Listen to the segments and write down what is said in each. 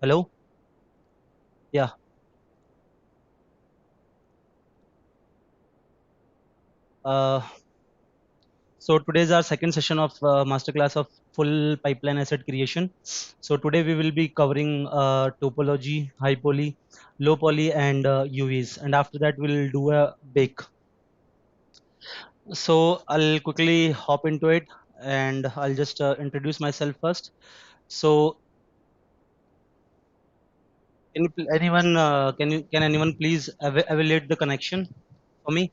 Hello. Yeah. Uh, so today's our second session of masterclass of full pipeline asset creation. So today we will be covering topology, high poly, low poly, and UVs. And after that we'll do a bake. So I'll quickly hop into it, and I'll just introduce myself first. So can anyone please evaluate the connection for me?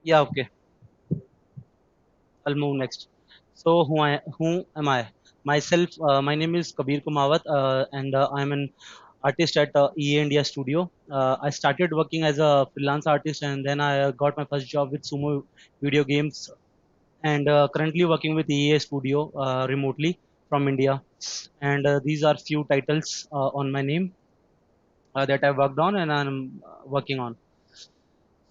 Yeah. Okay. I'll move next. So who am I? Myself, my name is Kabir Kumawat, and I'm an artist at EA India Studio. I started working as a freelance artist, and then I got my first job with Sumo video games, and currently working with EA Studio remotely from India. And these are few titles on my name that I worked on and I'm working on.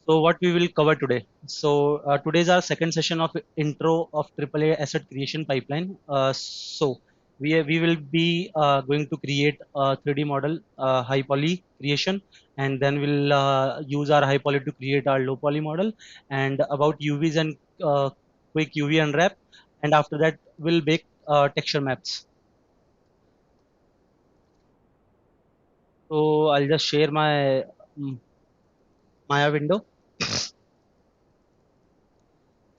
So what we will cover today. So today's our second session of intro of AAA asset creation pipeline. We will be going to create a 3D model, high poly creation, and then we'll use our high poly to create our low poly model, and about UVs and quick UV unwrap, and after that we'll make texture maps. So I'll just share my Maya window.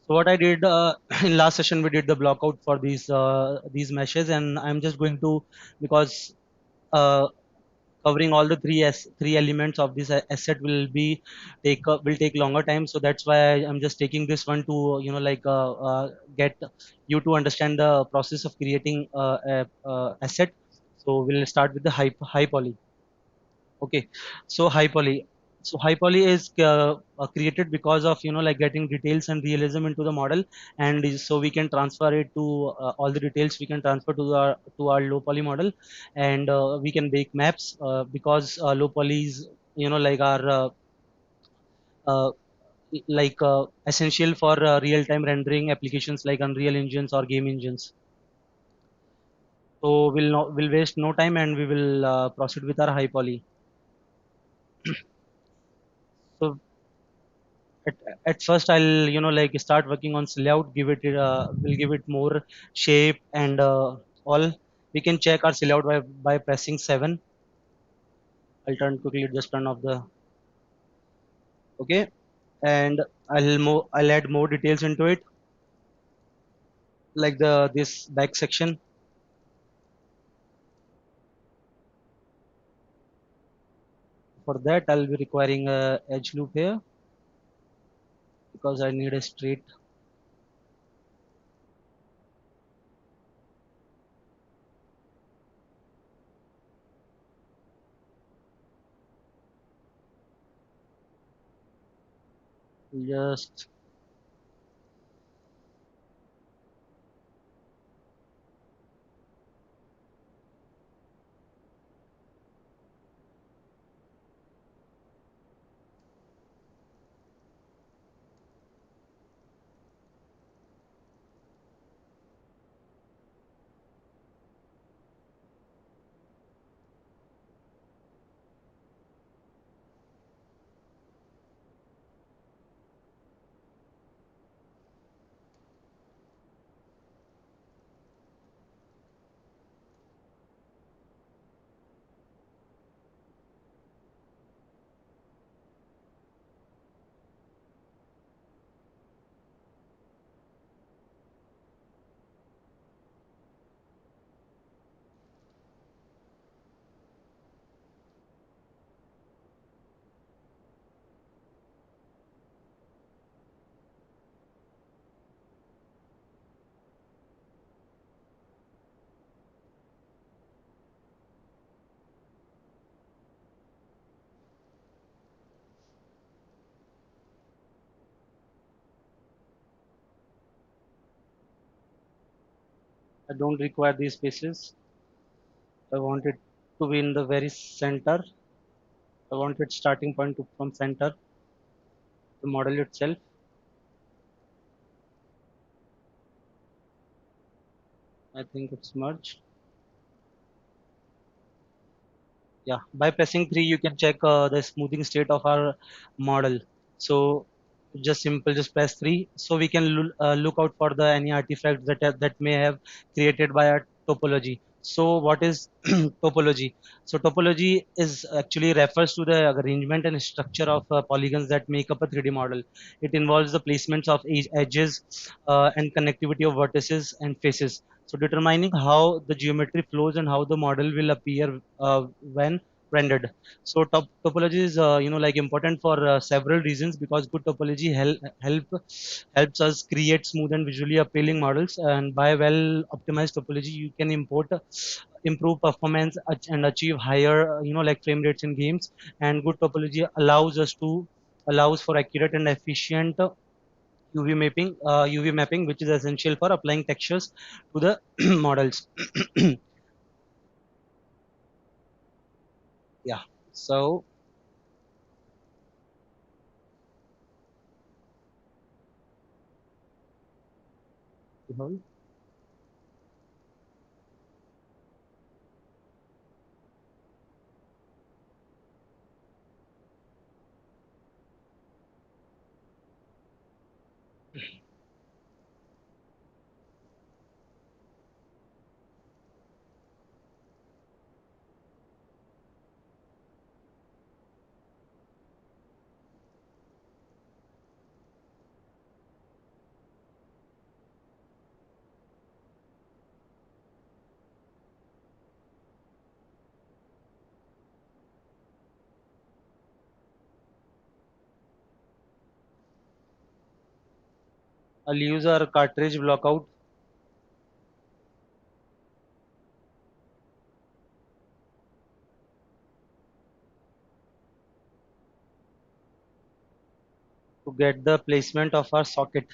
So what I did in last session, we did the blockout for these meshes, and I'm just going to, because uh, covering all the three elements of this asset will take longer time. So that's why I'm just taking this one to get you to understand the process of creating a asset. So we'll start with the high poly. Okay, so high poly. So high poly is created because of like getting details and realism into the model, and so we can transfer it to all the details we can transfer to our low poly model, and we can make maps because low polys are uh, essential for real time rendering applications like Unreal engines or game engines. So we'll waste no time and we will proceed with our high poly. So at, at first I'll start working on layout, give it will give it more shape and all. We can check our layout by pressing 7. I'll just turn off the. Okay, and I'll add more details into it, like the this back section. For that I'll be requiring a edge loop here because I need a straight. Just I don't require these spaces. I want it to be in the very center. I want its starting point to, from center, the model itself. I think it's merged. Yeah, by pressing 3, you can check the smoothing state of our model. So just simple, just press 3. So we can look out for the any artifacts that may have created by our topology. So what is topology? So topology is actually refers to the arrangement and structure of polygons that make up a 3D model. It involves the placements of edges and connectivity of vertices and faces. So determining how the geometry flows and how the model will appear when rendered. So topology is like important for several reasons, because good topology helps us create smooth and visually appealing models. And by well optimized topology, you can improve performance and achieve higher like frame rates in games. And good topology allows for accurate and efficient UV mapping, which is essential for applying textures to the models. Yeah. So, I'll use our cartridge blockout to get the placement of our socket.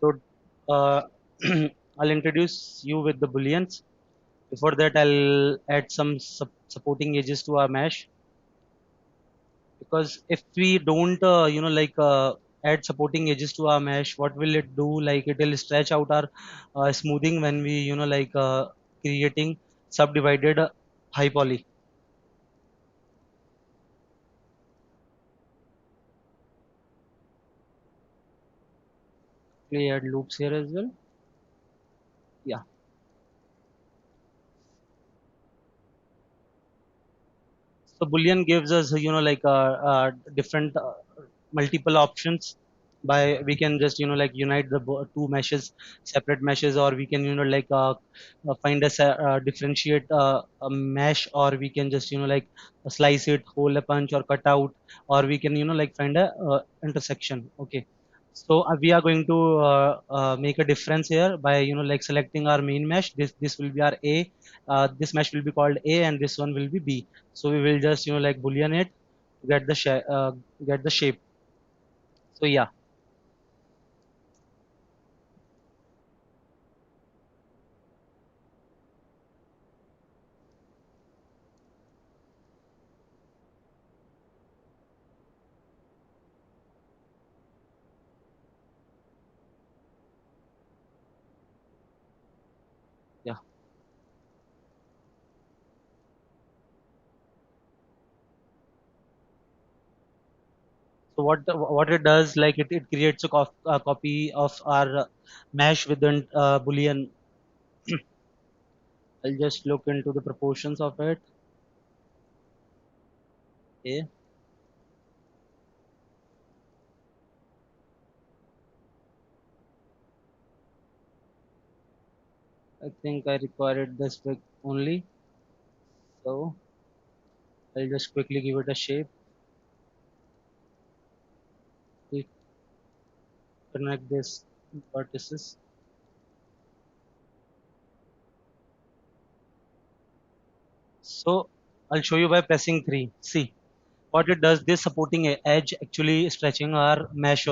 So, uh, I'll introduce you with the booleans. Before that, I'll add some supporting edges to our mesh, because if we don't, add supporting edges to our mesh, what will it do? Like it will stretch out our smoothing when we, creating subdivided high poly. We add loops here as well. Yeah. So Boolean gives us, different multiple options. By we can just unite the two meshes, separate meshes, or we can find differentiate a mesh, or we can just slice it, hole a punch, or cut out, or we can find a intersection. Okay. So we are going to make a difference here by selecting our main mesh. This will be our A. This mesh will be called A, and this one will be B. So we will just boolean it to get the shape. So yeah, yeah. So what it does, like it creates a copy of our mesh within boolean. I'll just look into the proportions of it. Okay, I think I required this big only. So I'll just quickly give it a shape. We connect this vertices. So I'll show you by pressing 3. See. what it does, this supporting edge actually stretching our mesh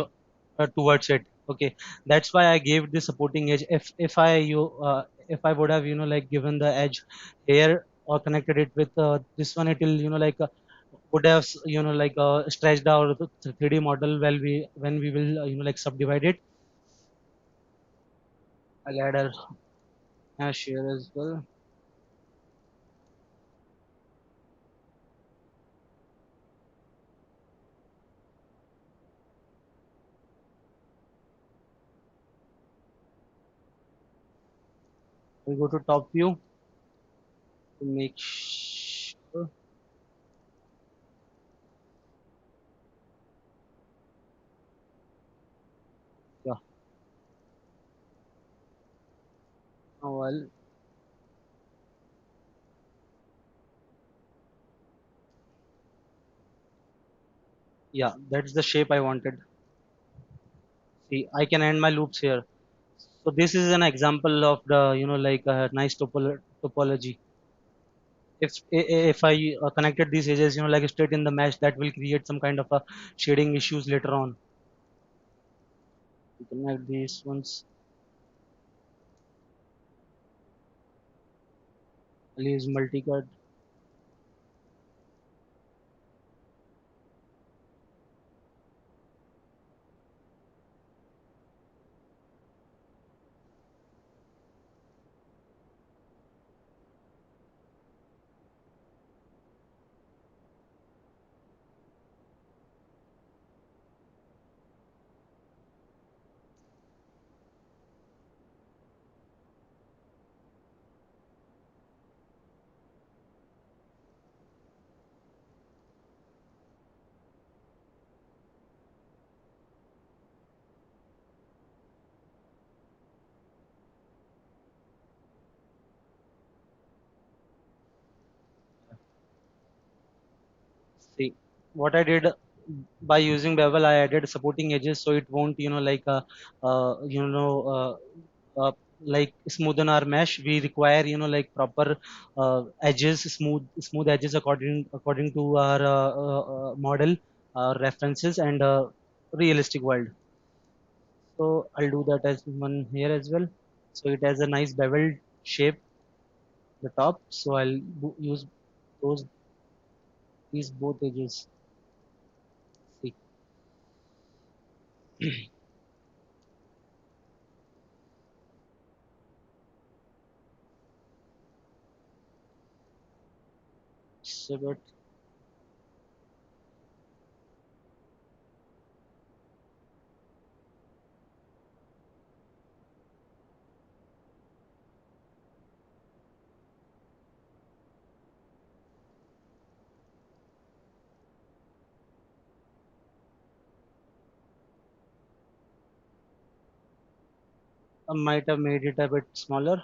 towards it. Okay, that's why I gave this supporting edge. If I would have like given the edge here or connected it with this one, it will like would have like stretched out the 3D model when we will like subdivide it. I'll add a hash here as well. We go to top view to make sure. Yeah. Well, yeah, that's the shape I wanted. See, I can end my loops here. So this is an example of the like nice topology. If I connected these edges like straight in the mesh, that will create some kind of a shading issues later on. You connect these ones. I'll use multicard. See, what I did by using bevel, I added supporting edges so it won't like uh, you know uh, like smoothen our mesh. We require like proper edges, smooth edges according to our model, references, and realistic world. So I'll do that as one here as well. So it has a nice beveled shape, the top. So I'll use those these both edges. See, so but I might have made it a bit smaller.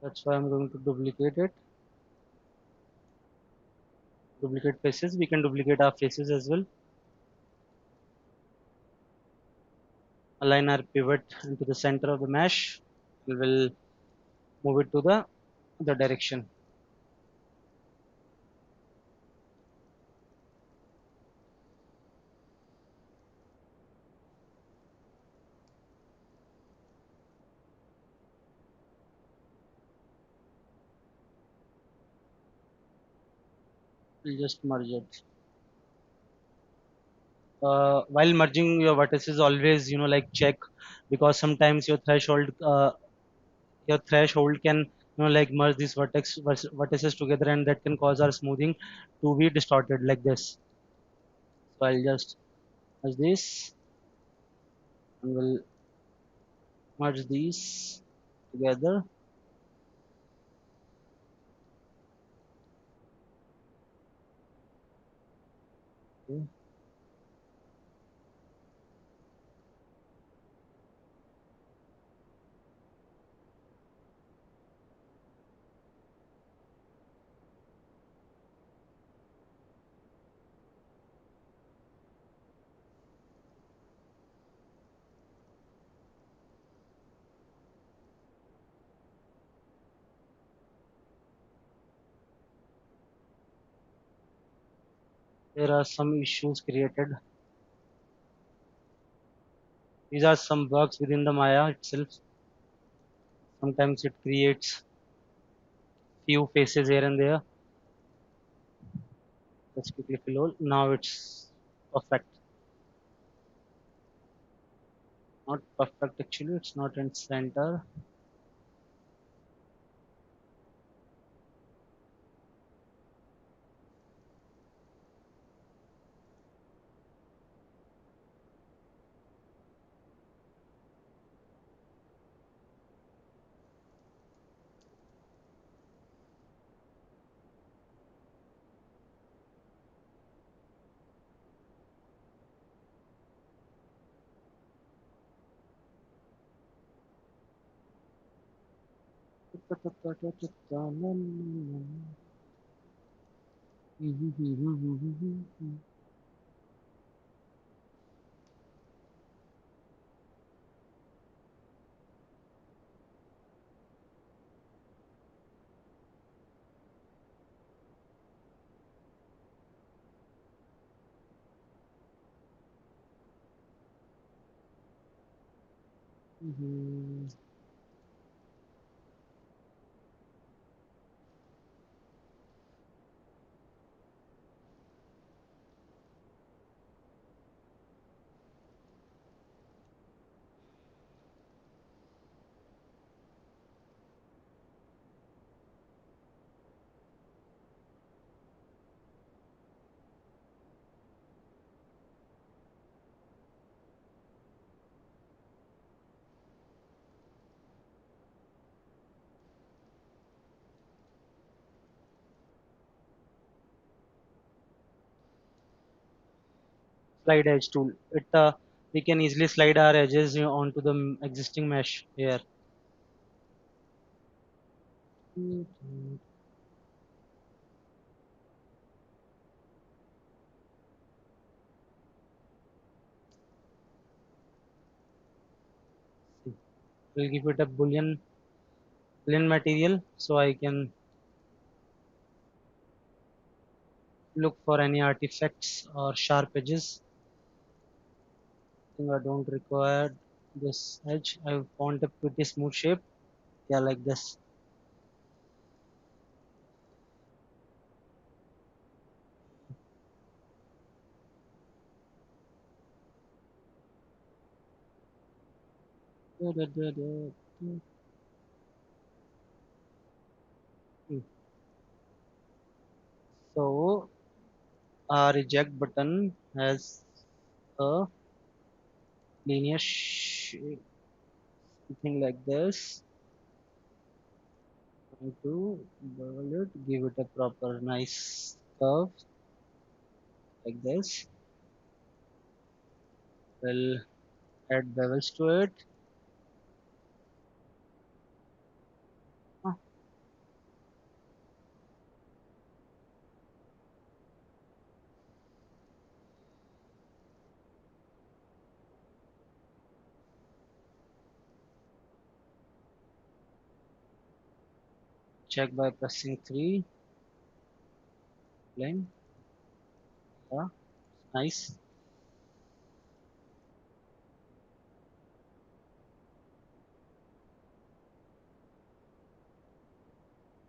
That's why I'm going to duplicate it. Duplicate faces. We can duplicate our faces as well. Align our pivot into the center of the mesh. We will move it to the other direction. We'll just merge it. While merging your vertices, always like check, because sometimes your threshold can like merge these vertices together, and that can cause our smoothing to be distorted like this. So I'll just merge this and we'll merge these together. Okay. There are some issues created. These are some bugs within the Maya itself. Sometimes it creates few faces here and there. Let's quickly fill all. Now it's perfect. Not perfect actually. It's not in center. Slide edge tool. It We can easily slide our edges, onto the existing mesh here. We'll give it a boolean material so I can look for any artifacts or sharp edges. I think I don't require this edge. I want a pretty smooth shape. Yeah, like this. So our reject button has a linear shape, something like this. Trying to bevel it, give it a proper nice curve like this. We'll add bevels to it. Ah, check by pressing 3. Line. Yeah, nice.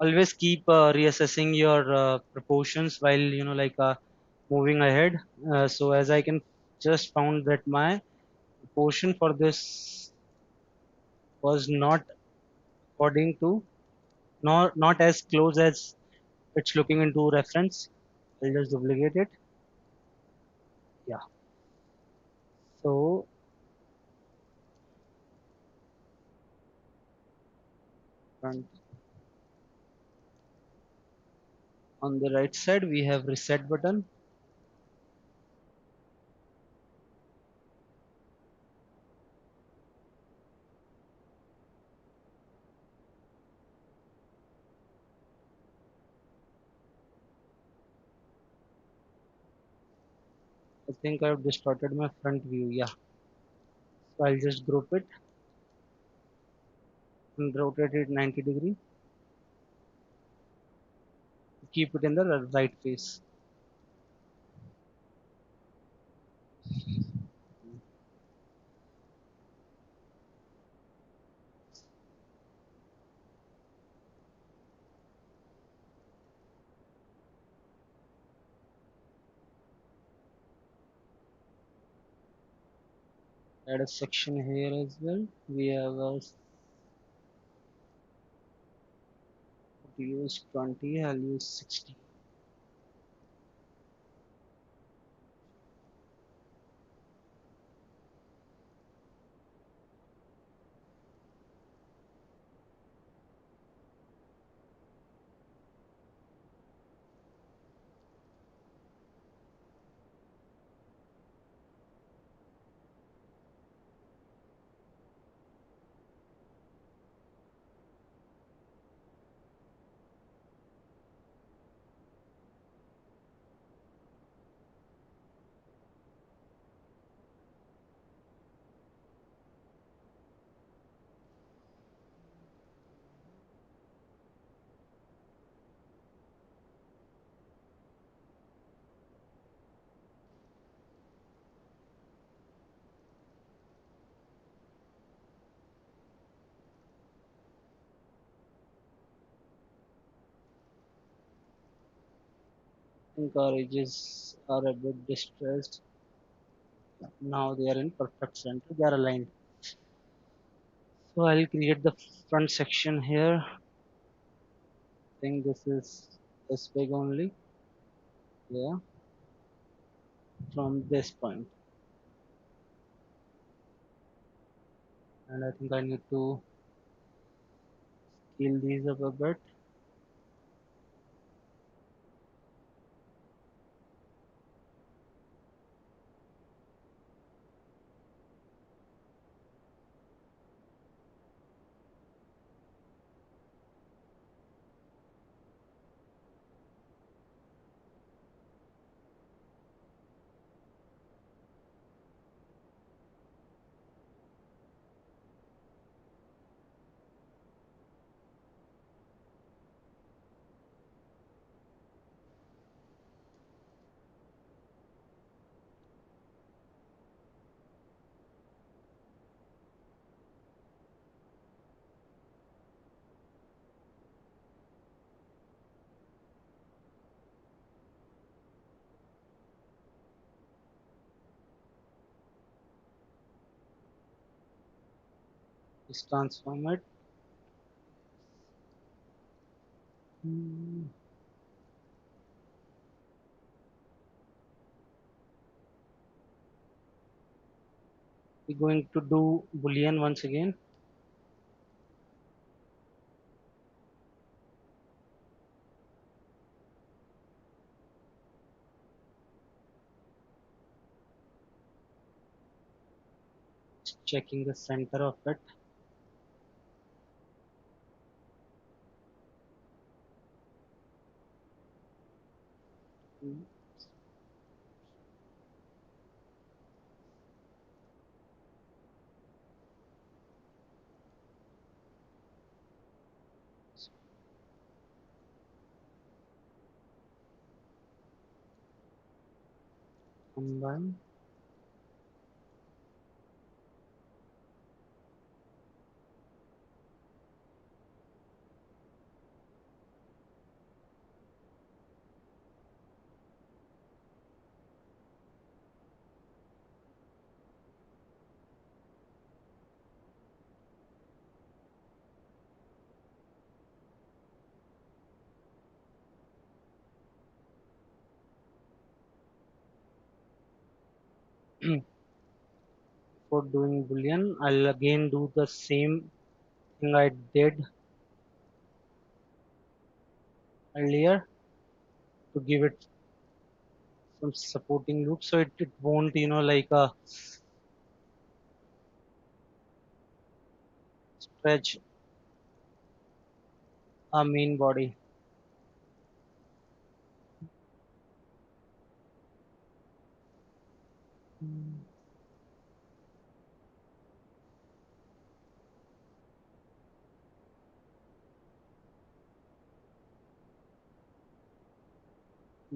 Always keep reassessing your proportions while moving ahead. So as I can just found that my proportion for this was not according to, not as close as it's looking into reference. I'll just duplicate it. Yeah. So front, on the right side we have reset button. I think I've distorted my front view. Yeah. So I'll just group it and rotate it 90 degree. Keep it in the right face. Add a section here as well. We have a use 20. I'll use 60. I think our edges are a bit distressed. Now they are in perfect center. They are aligned. So I'll create the front section here. I think this is this big only. Yeah, from this point. And I think I need to scale these up a bit. Just transform it. Hmm. We're going to do boolean once again. Checking the center of it. Combine. For doing boolean, I'll again do the same thing I did earlier to give it some supporting loop so it won't, like stretch our main body.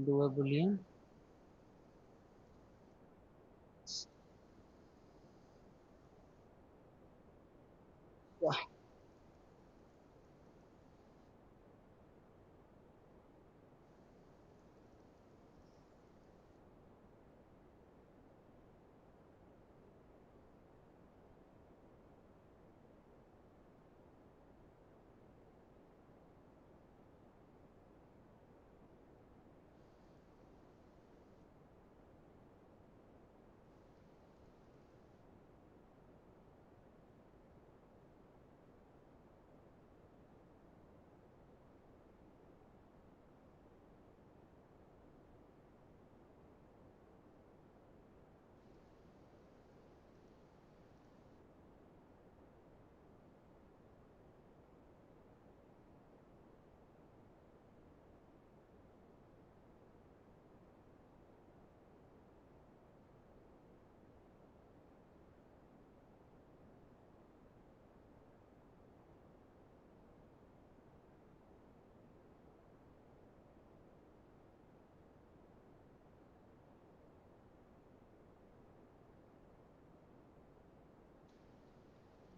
Do a boolean.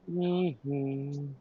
Mhm.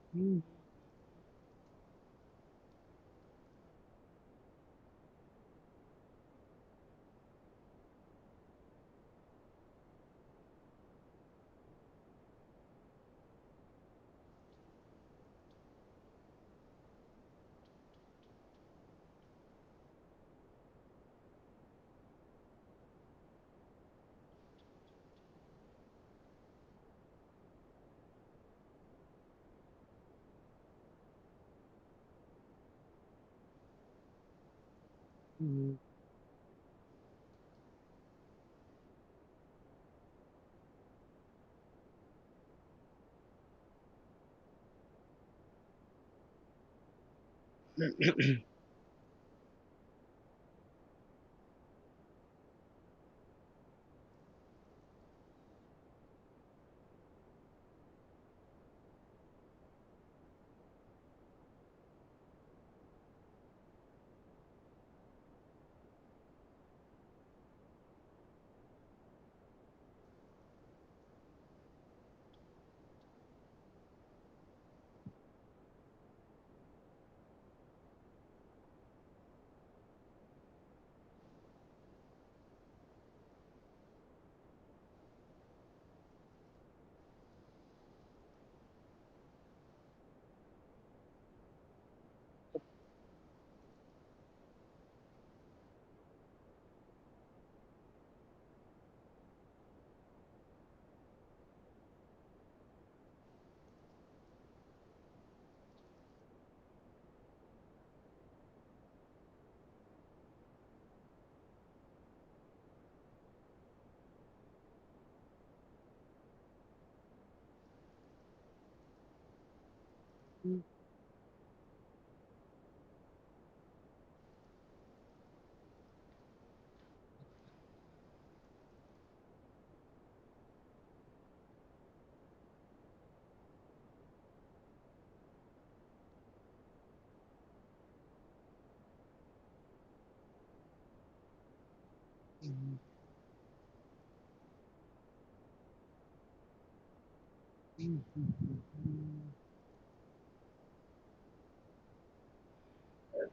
Mhm.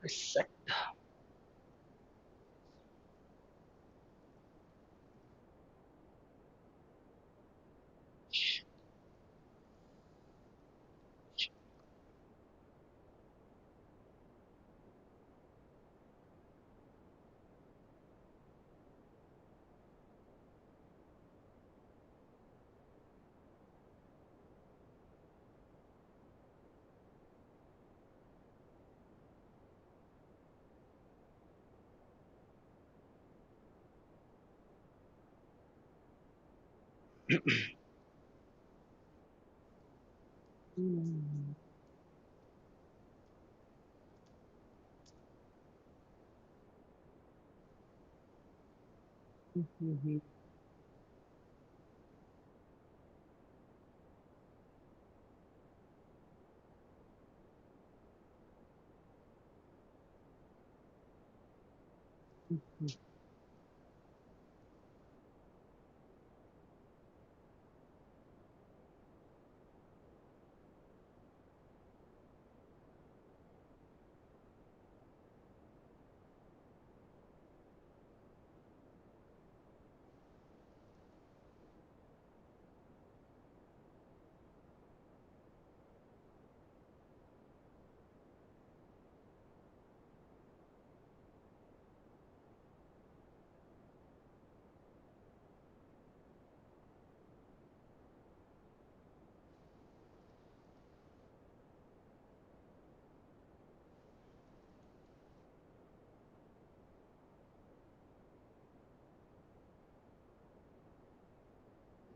Exact.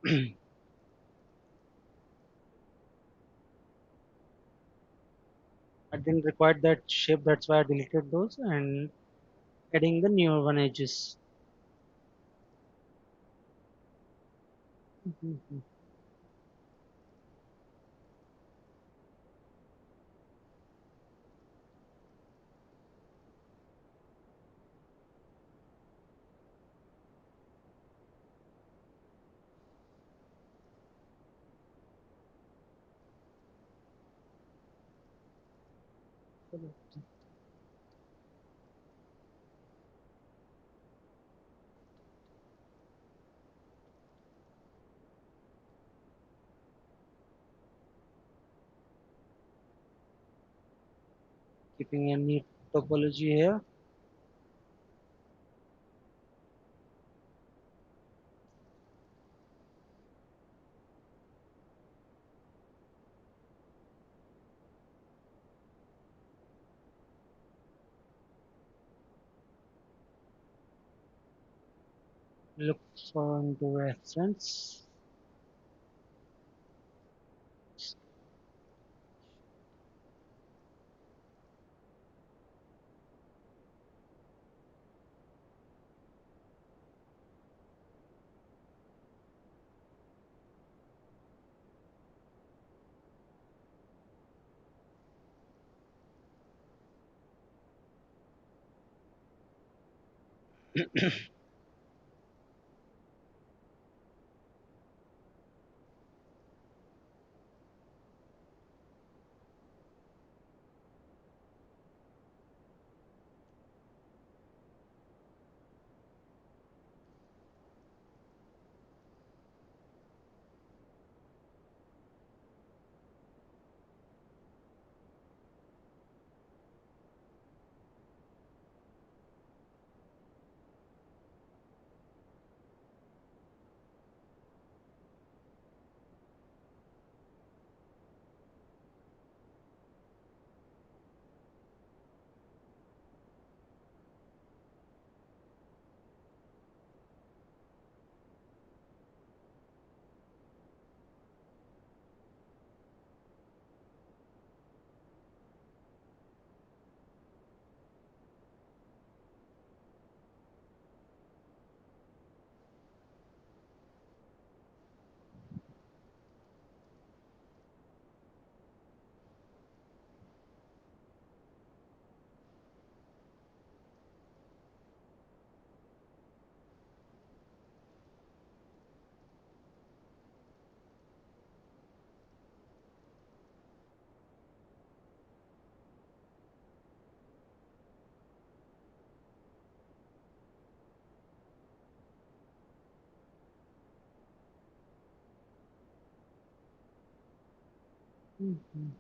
I didn't require that shape, that's why I deleted those and adding the newer one edges. Mhm. Keeping a neat topology here. Look for into reference. Mhm.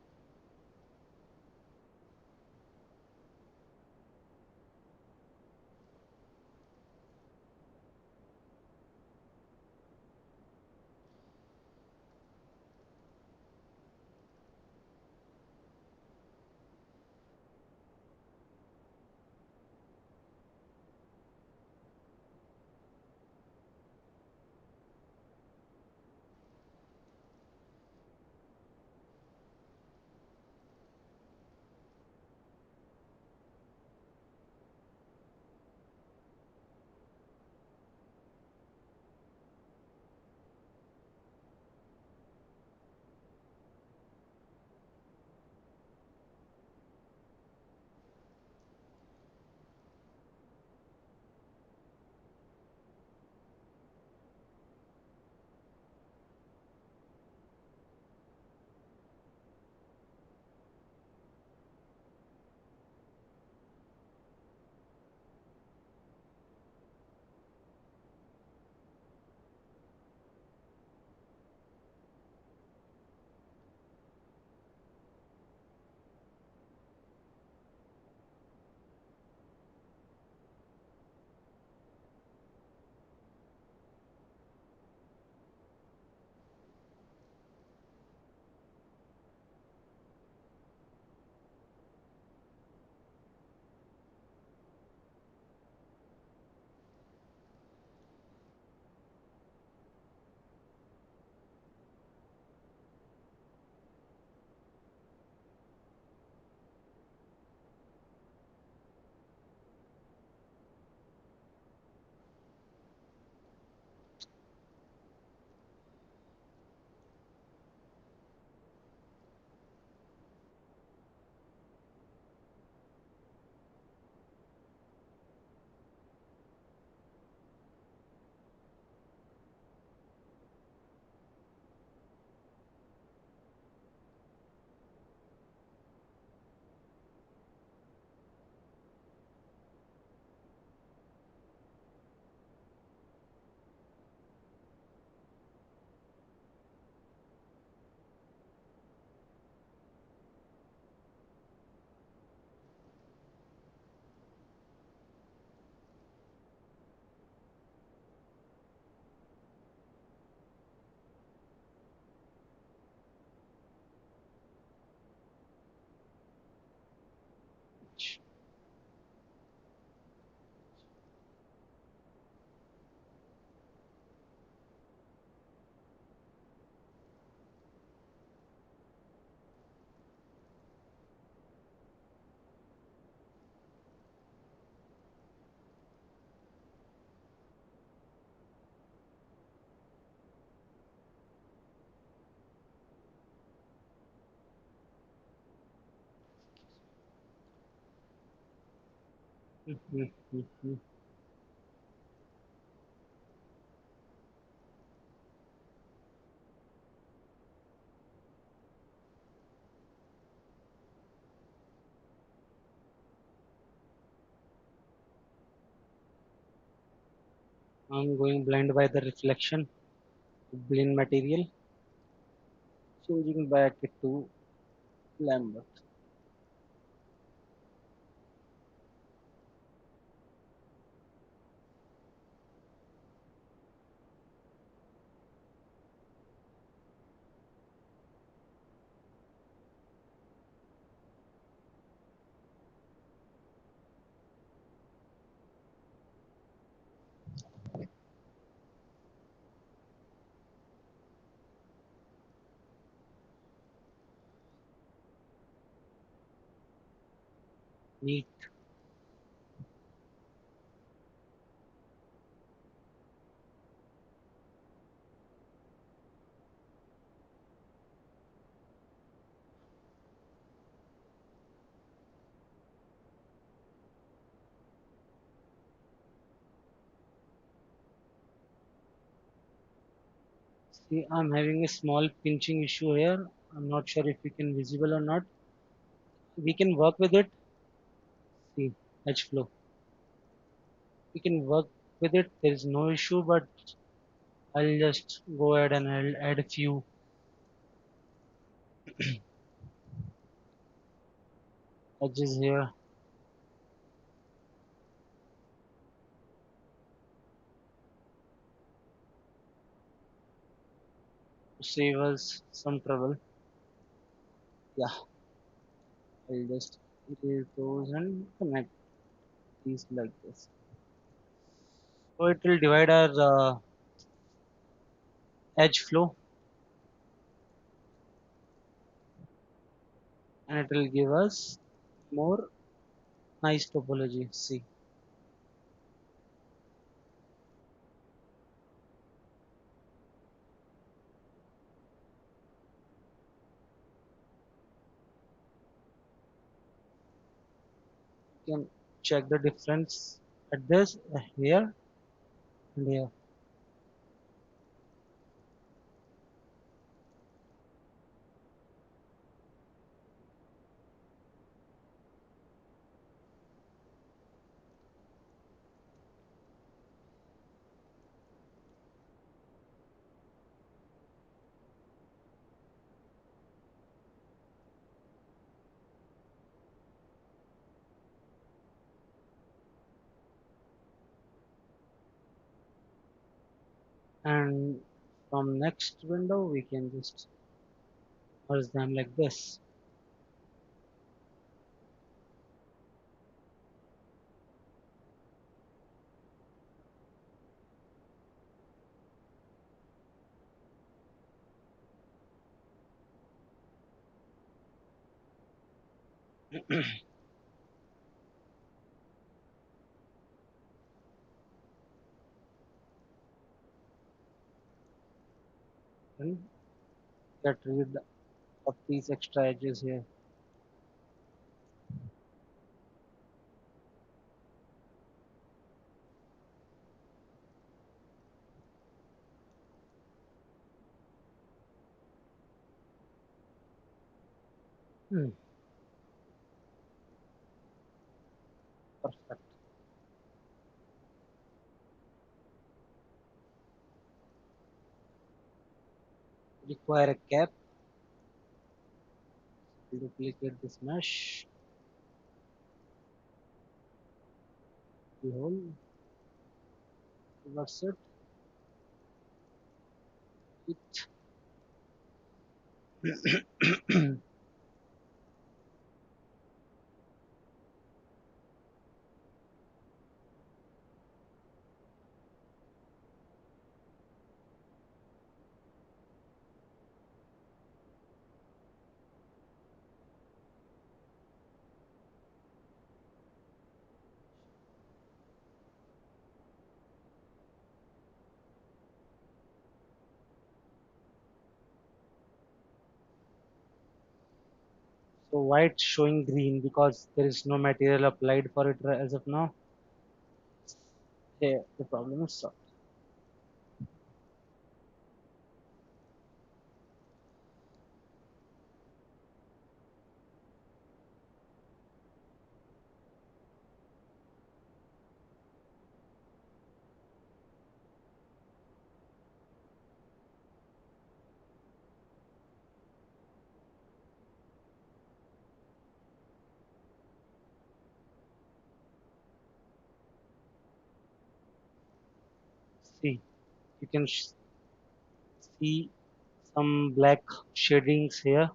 Mhm, mhm. I'm going blind by the reflection of blind material, changing back it to Lambert. Neat. See, I'm having a small pinching issue here. I'm not sure if we can visible or not. We can work with it. See, edge flow. We can work with it. There is no issue, but I'll just go ahead and I'll add a few edges here to save us some trouble. Yeah, I'll just erase those and connect these like this. So it will divide our edge flow and it will give us more nice topology. See, you can check the difference at this here and here. And from next window we can just merge them like this. And get rid of these extra edges here. Hmm, perfect. Require a cap. Duplicate this mesh. The whole. That's it. It. So why it's showing green? Because there is no material applied for it as of now. Here, the problem is solved. See, you can see some black shadings here.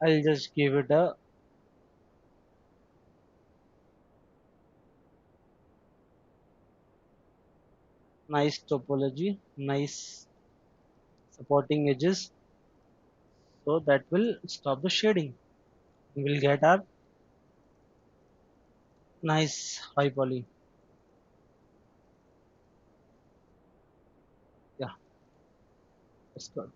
I'll just give it a nice topology, nice supporting edges. So that will stop the shading. We will get our nice high poly. Yeah, that's good.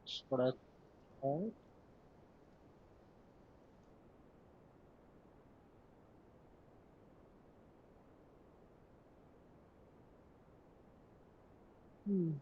That's what I thought. Hmm.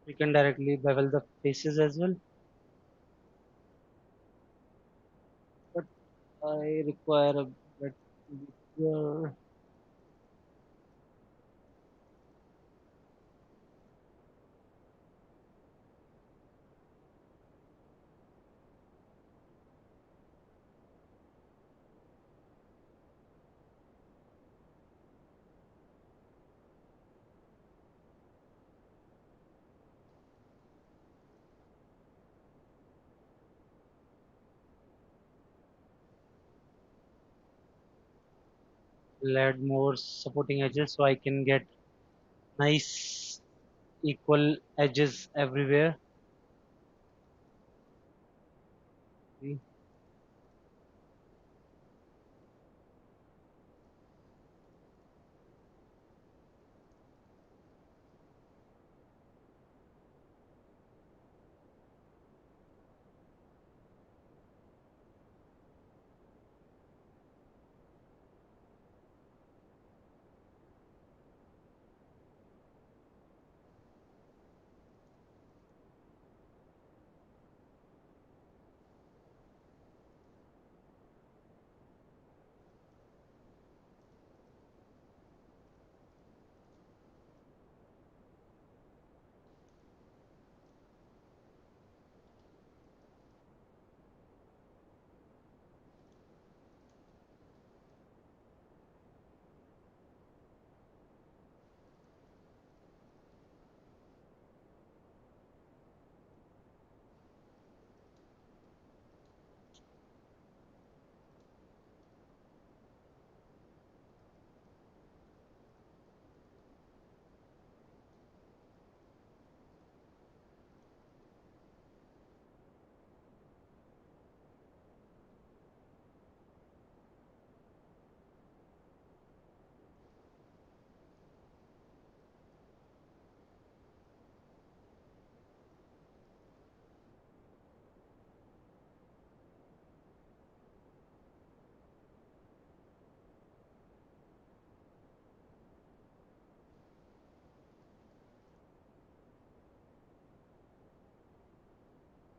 We can directly bevel the faces as well, but I require a bit bigger. I'll add more supporting edges so I can get nice equal edges everywhere. See?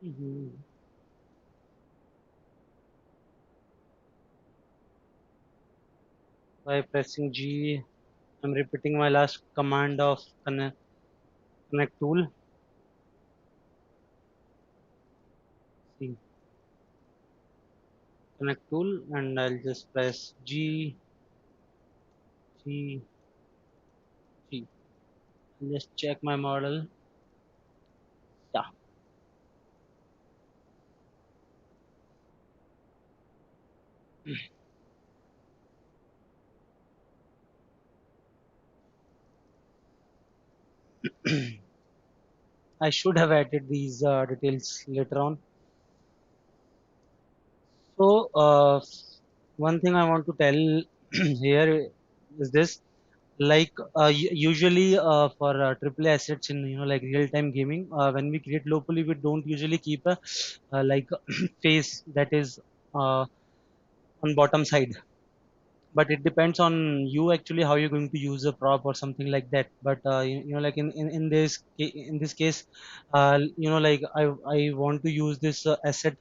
Mhm. By pressing G, I'm repeating my last command of connect tool. See, connect tool, and I'll just press G, G, G. I'll just check my model. Yeah, I should have added these details later on. So, one thing I want to tell here is this: like usually for AAA assets in like real time gaming, when we create locally, we don't usually keep a like face that is uh, on bottom side, but it depends on you actually how you're going to use a prop or something like that. But like in in this case, like I want to use this asset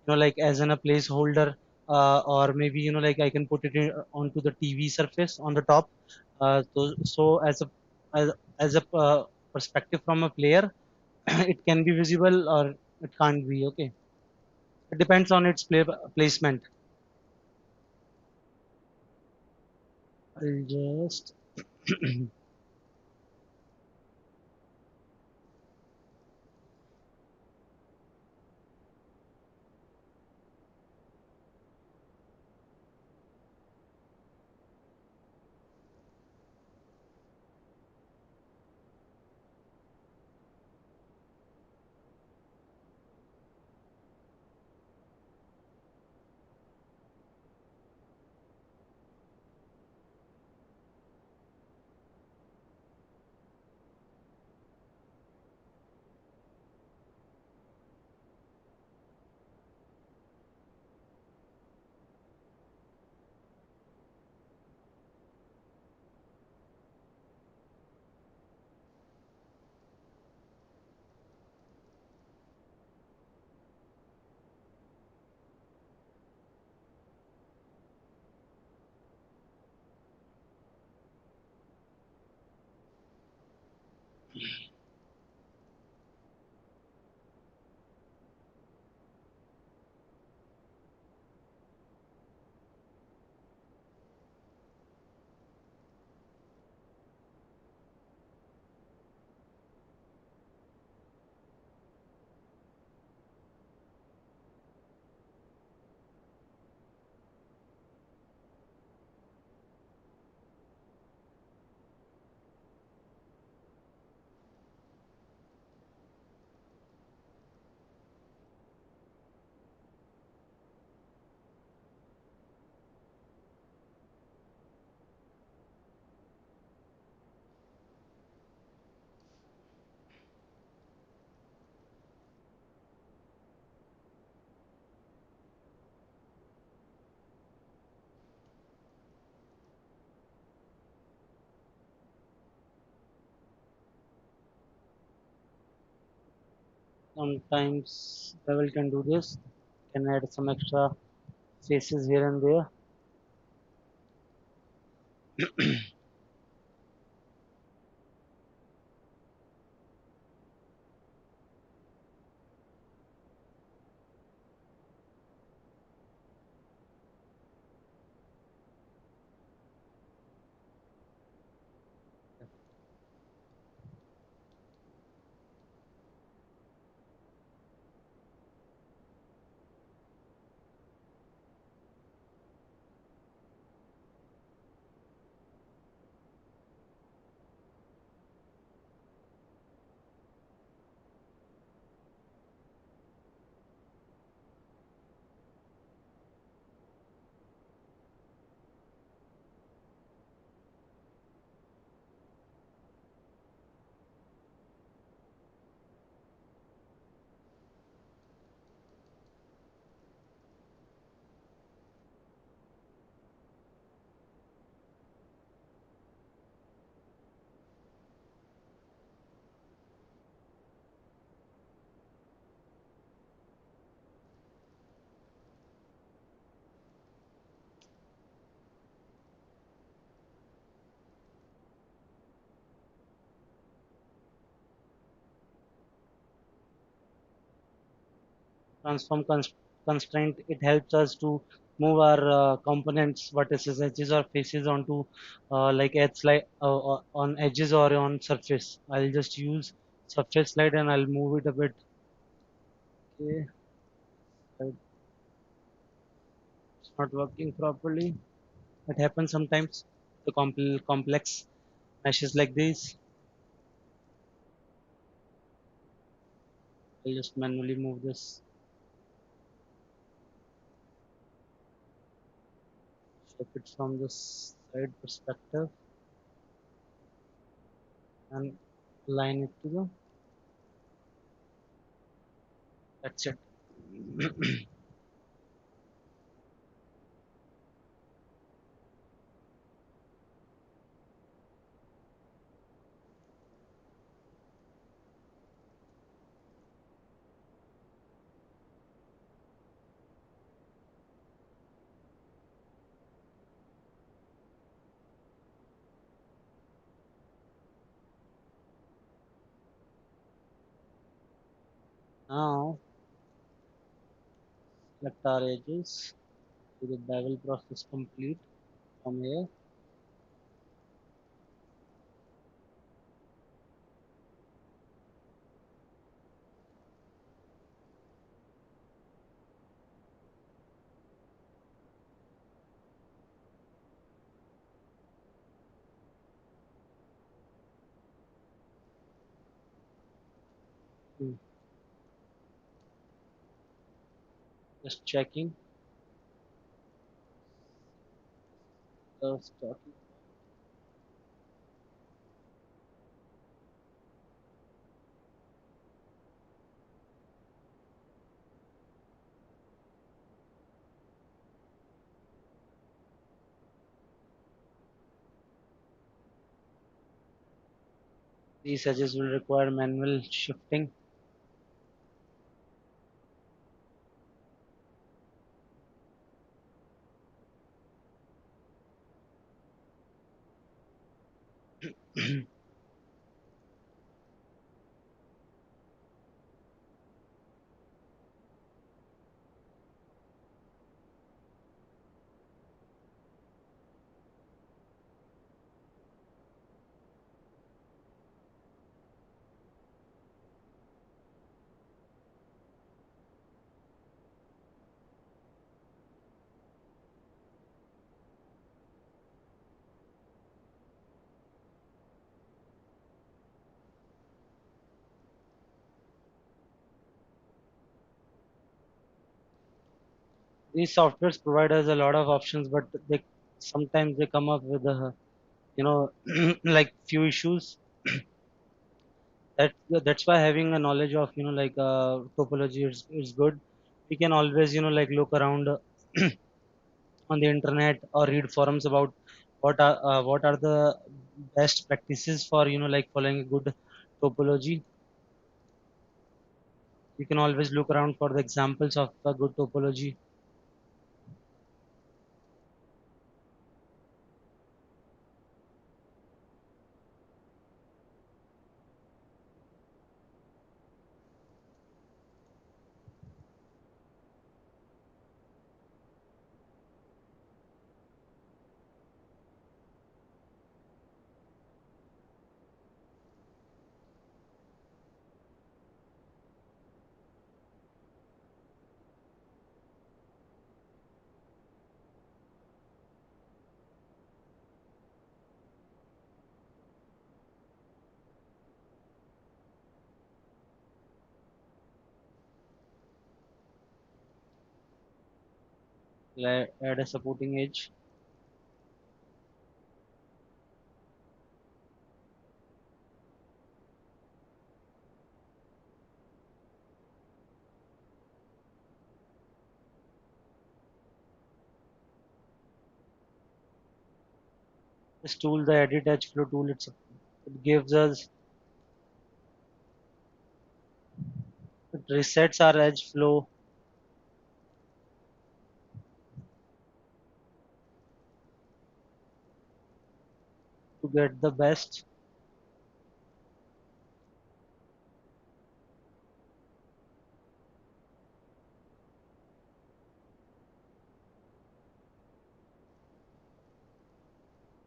like as in a placeholder, or maybe like I can put it onto the TV surface on the top, so as, as a perspective from a player, it can be visible or it can't be. Okay, it depends on its placement. I'll just Sometimes Bevel can do this, can add some extra faces here and there. Transform constraint, it helps us to move our components vertices edges or faces onto like edge like on edges or on surface. I'll just use surface slide and I'll move it a bit. Okay, it's not working properly. It happens sometimes, the complex meshes like this. I'll just manually move this, shape it from this side perspective and line it to the, that's it. Now select our edges. Do the bevel process complete from here. Hmm, just checking. Just talking. These edges will require manual shifting. These softwares provide us a lot of options, but they sometimes they come up with a, you know, like few issues. That's why having a knowledge of, like topology is good. We can always, like look around on the internet or read forums about what are the best practices for, like following a good topology. You can always look around for the examples of a good topology. Add a supporting edge. This tool, the edit edge flow tool, it gives us, it resets our edge flow to get the best.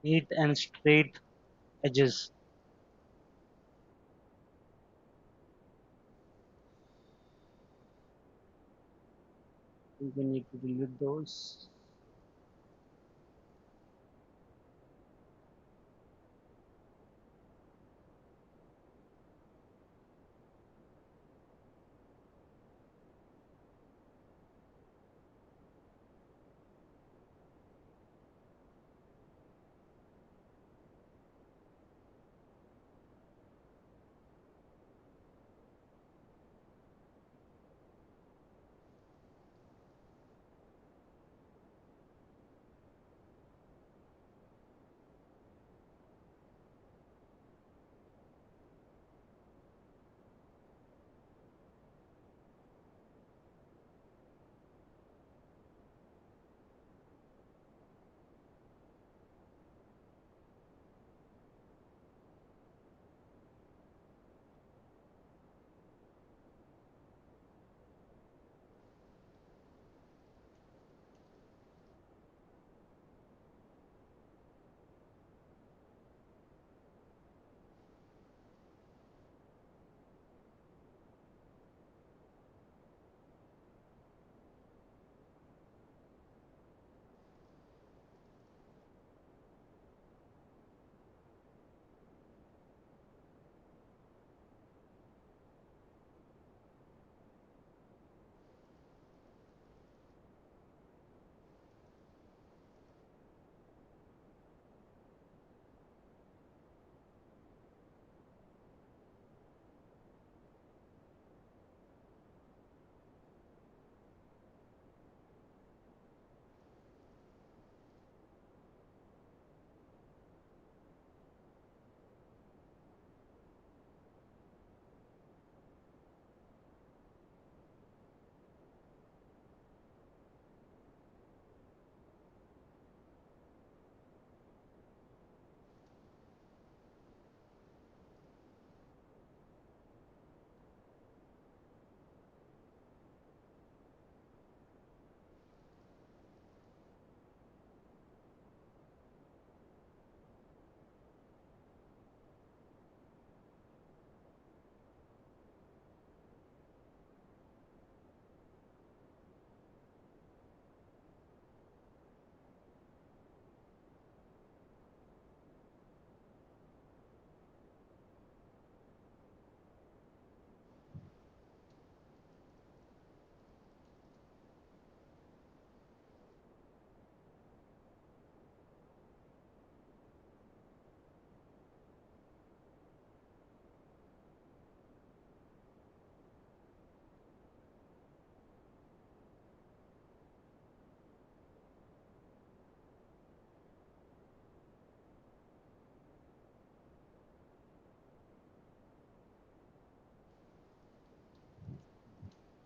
Neat and straight edges. We need to delete those.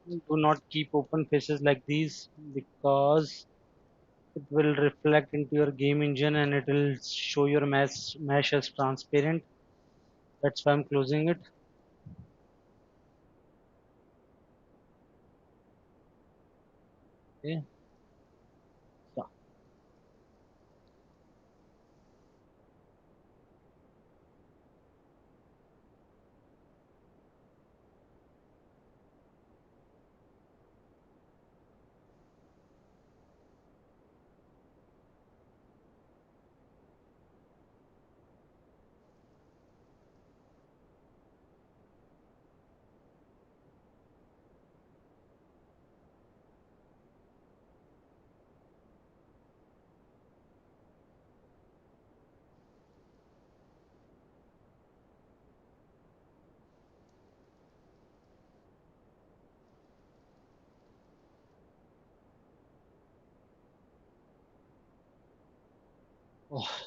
Do not keep open faces like these because it will reflect into your game engine and it will show your mesh as transparent. That's why I'm closing it. Okay. Yeah. Oh,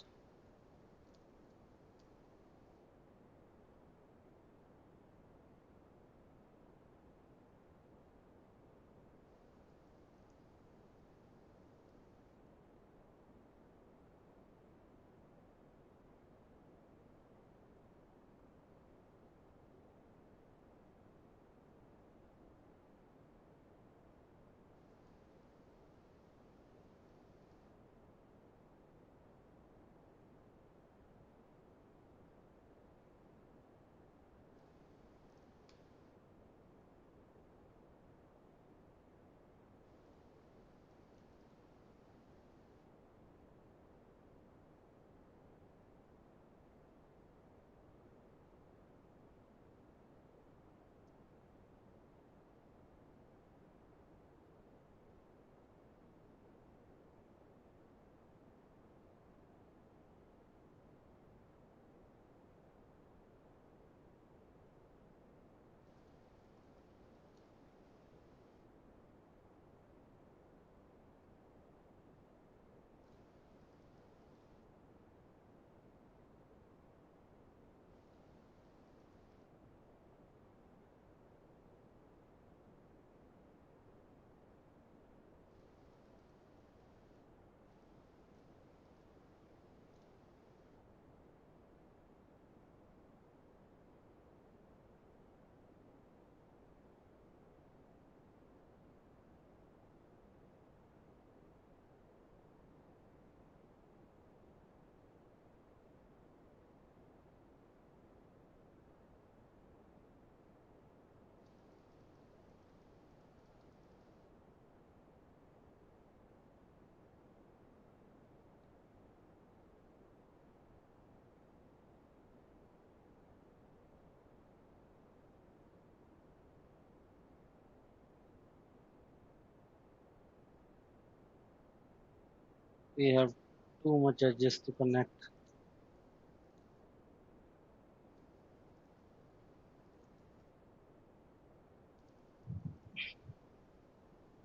we have too much edges to connect.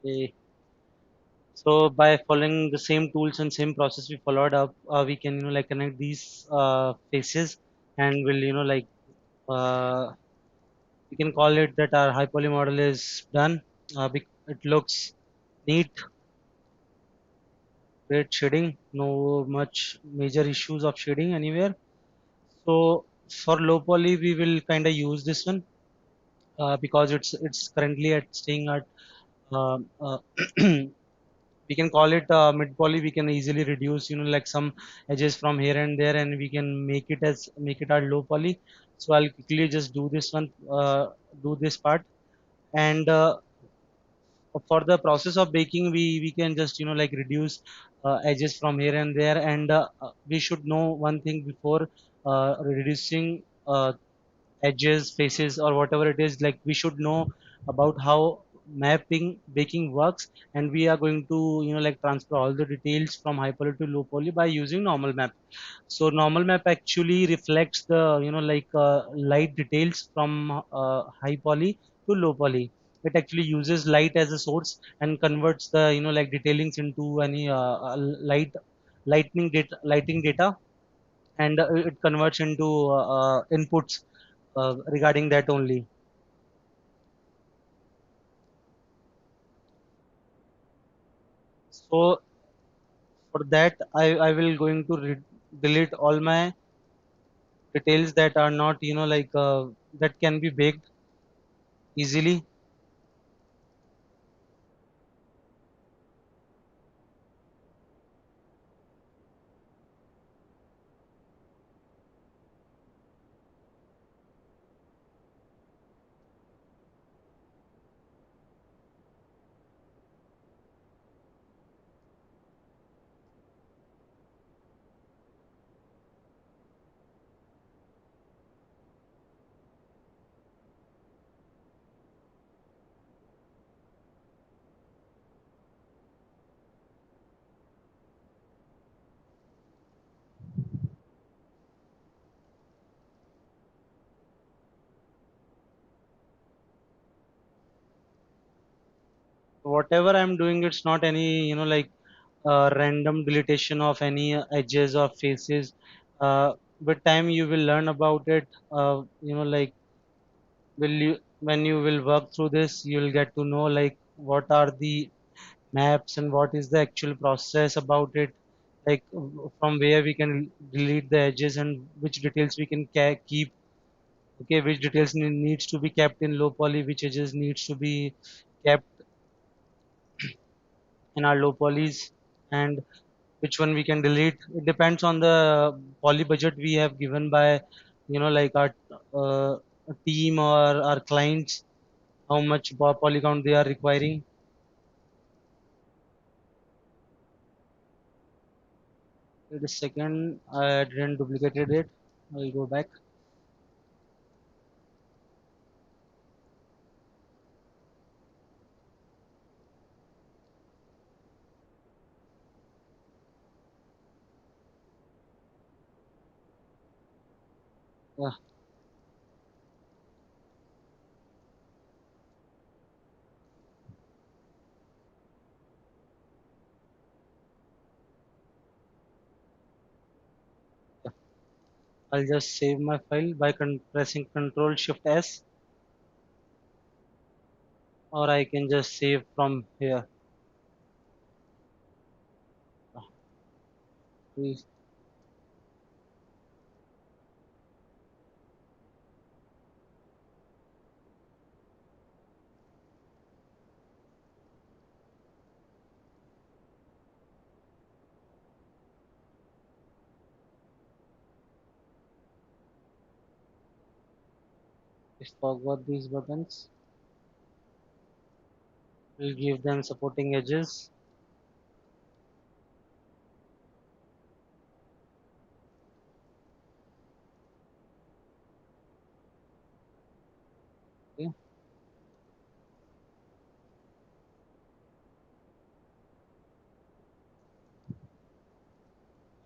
Okay. So by following the same tools and same process we followed up, we can like connect these faces and will uh, we can call it that our high poly model is done. It looks neat, great shading, no much major issues of shading anywhere. So for low poly, we will kind of use this one because it's currently at staying at um, uh, we can call it mid poly. We can easily reduce like some edges from here and there, and we can make it our low poly. So I'll quickly just do this one, do this part, and for the process of baking we can just like reduce edges from here and there, and we should know one thing before reducing edges faces or whatever it is. Like we should know about how mapping baking works, and we are going to like transfer all the details from high poly to low poly by using normal map. So normal map actually reflects the light details from high poly to low poly. It actually uses light as a source and converts the like detailings into any lighting data, and it converts into inputs regarding that only. So for that, I will going to delete all my details that are not, that can be baked easily. Whatever I'm doing, it's not any, random deletion of any edges or faces. With time, you will learn about it. Will you when you will work through this, you'll get to know like what are the maps and what is the actual process about it. Like from where we can delete the edges and which details we can keep. Okay, which details needs to be kept in low poly, which edges needs to be kept in our low polys, and which one we can delete. It depends on the poly budget we have given by, our uh, team or our clients, how much poly count they are requiring. Wait a second, I didn't duplicated it. I'll go back. Yeah, yeah. I'll just save my file by pressing Control Shift S, or I can just save from here. Please just forgot these buttons. We'll give them supporting edges. Okay.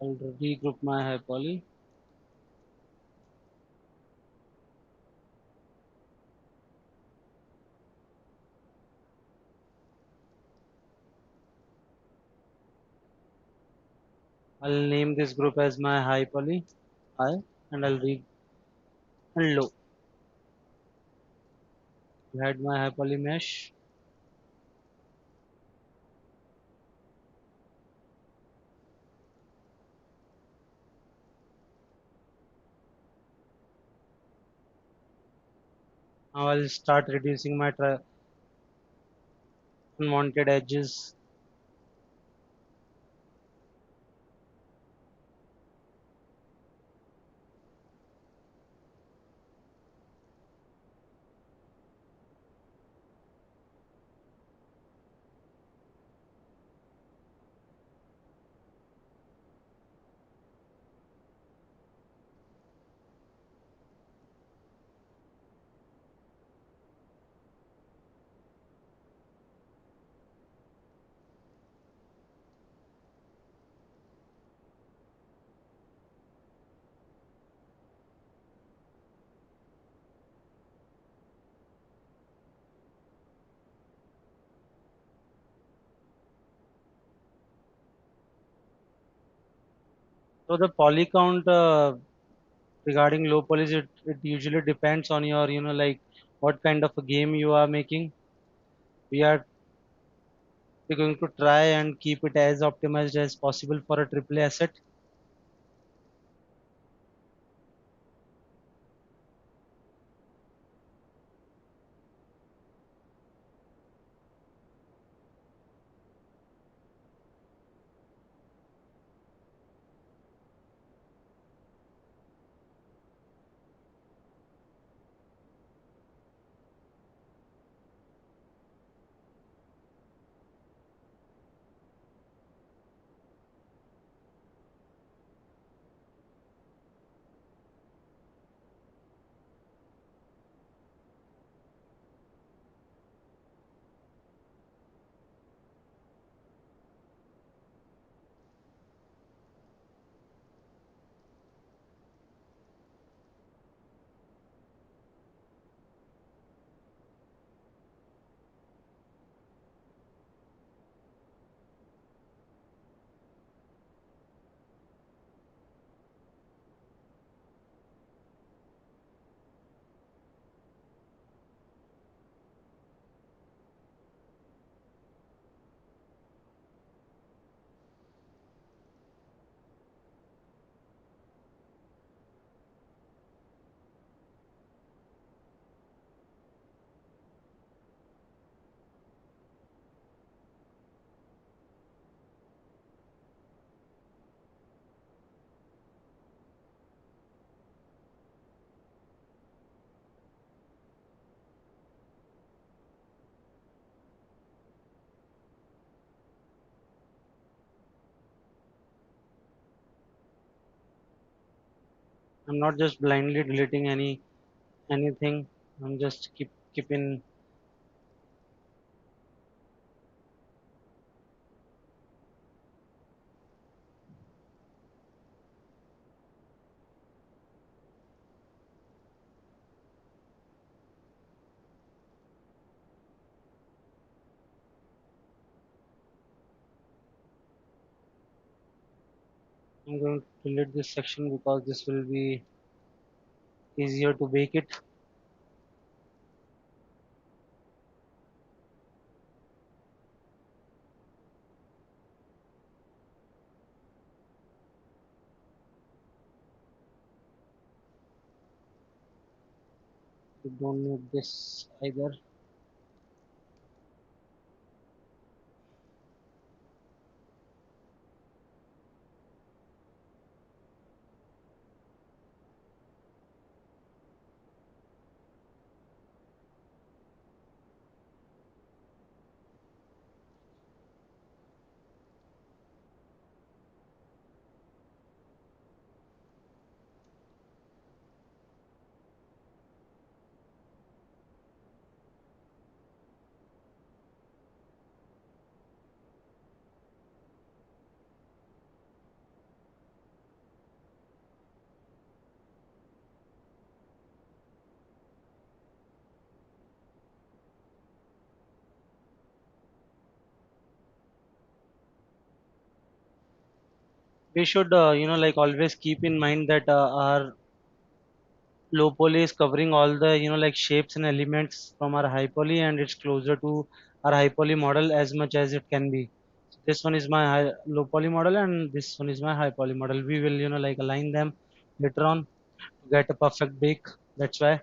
I'll regroup my high poly. I'll name this group as my high poly, high, and I'll read and low. Add my high poly mesh. Now I'll start reducing my unwanted edges. So the poly count regarding low polys, it usually depends on your, what kind of a game you are making. We are we're going to try and keep it as optimized as possible for a AAA asset. I'm not just blindly deleting anything. I'm just keeping. I'm going to delete this section because this will be easier to bake it. We don't need this either. We should, like always keep in mind that our low poly is covering all the, like shapes and elements from our high poly, and it's closer to our high poly model as much as it can be. So this one is my low poly model, and this one is my high poly model. We will, like align them later on to get a perfect bake. That's why.